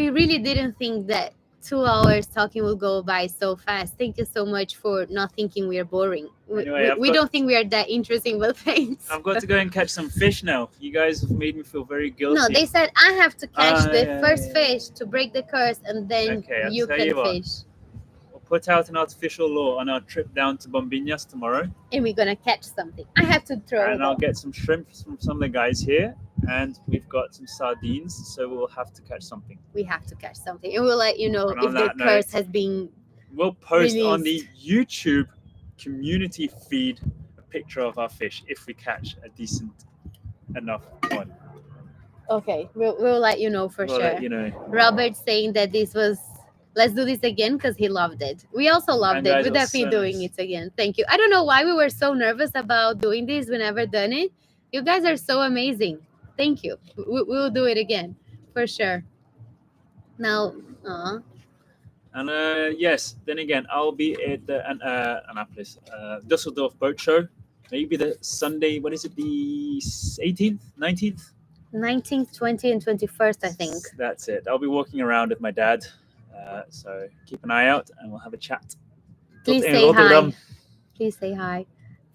really didn't think that 2 hours talking will go by so fast. Thank you so much for not thinking we are boring. Anyway, we don't think we are that interesting, but thanks. I've got to go and catch some fish now. You guys have made me feel very guilty. No, they said I have to catch the first fish to break the curse, and then you can fish. We'll put out an artificial law on our trip down to Bombinhas tomorrow. And we're going to catch something. I have to throw it. And I'll get some shrimp from some of the guys here. And we've got some sardines, so we'll have to catch something. We have to catch something. And we'll let you know if the curse has been We'll post on the YouTube community feed a picture of our fish if we catch a decent enough one. Okay, we'll let you know for sure. Let you know. Robert's saying that this was, let's do this again because he loved it. We also loved it. We're definitely doing it again. Thank you. I don't know why we were so nervous about doing this. We never done it. You guys are so amazing. Thank you. We'll do it again for sure. Now, and yes, then again, I'll be at the Annapolis, Dusseldorf boat show. Maybe the Sunday. What is it? The 18th, 19th, 19th, 20th, and 21st. I think that's it. I'll be walking around with my dad. So keep an eye out, and we'll have a chat. Please say hi. Please say hi.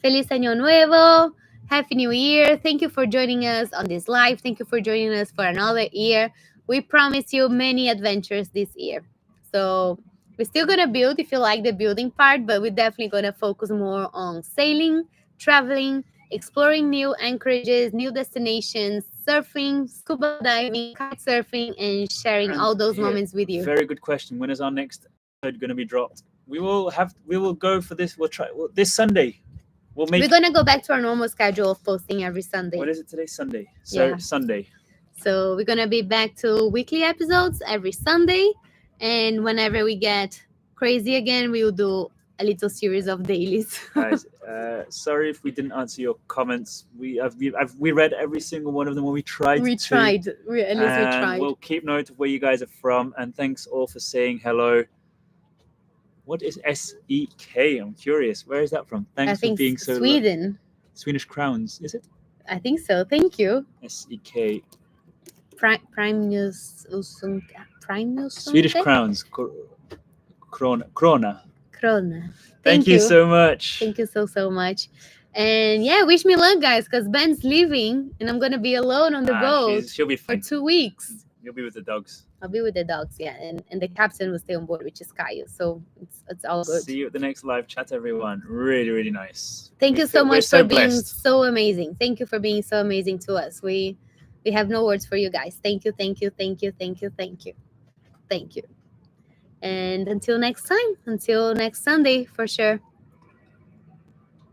Feliz Año Nuevo. Happy New Year. Thank you for joining us on this live. Thank you for joining us for another year. We promise you many adventures this year. So we're still going to build if you like the building part, but we're definitely going to focus more on sailing, traveling, exploring new anchorages, new destinations, surfing, scuba diving, kite surfing, and sharing all those moments with you. Very good question. When is our next episode going to be dropped? We will go for this. We'll try this Sunday. We're gonna go back to our normal schedule of posting every Sunday. What is it today? Sunday. So Sunday. So we're gonna be back to weekly episodes every Sunday, and whenever we get crazy again, we will do a little series of dailies. Guys, sorry if we didn't answer your comments. We read every single one of them when we tried. We tried. We'll keep note of where you guys are from, and thanks all for saying hello. What is SEK? I'm curious. Where is that from? Thanks for being so. Sweden. Swedish crowns, is it? I think so. Thank you. SEK. Prime News. Swedish crowns. Krona. Thank you so much. Thank you so much. And yeah, wish me luck, guys, because Ben's leaving and I'm gonna be alone on the boat she'll be fine. for 2 weeks. You'll be with the dogs. I'll be with the dogs, yeah, and the captain will stay on board, which is Caio. So it's all good. See you at the next live chat, everyone. Really, really nice. Thank you so much for being so amazing. Thank you for being so amazing to us. We have no words for you guys. Thank you. And until next time, until next Sunday for sure.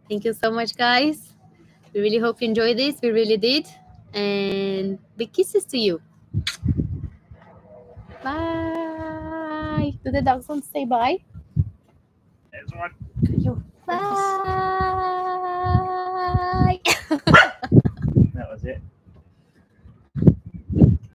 Thank you so much, guys. We really hope you enjoyed this. We really did. And big kisses to you. Bye. Do the dogs want to say bye? Everyone. Bye. That was it.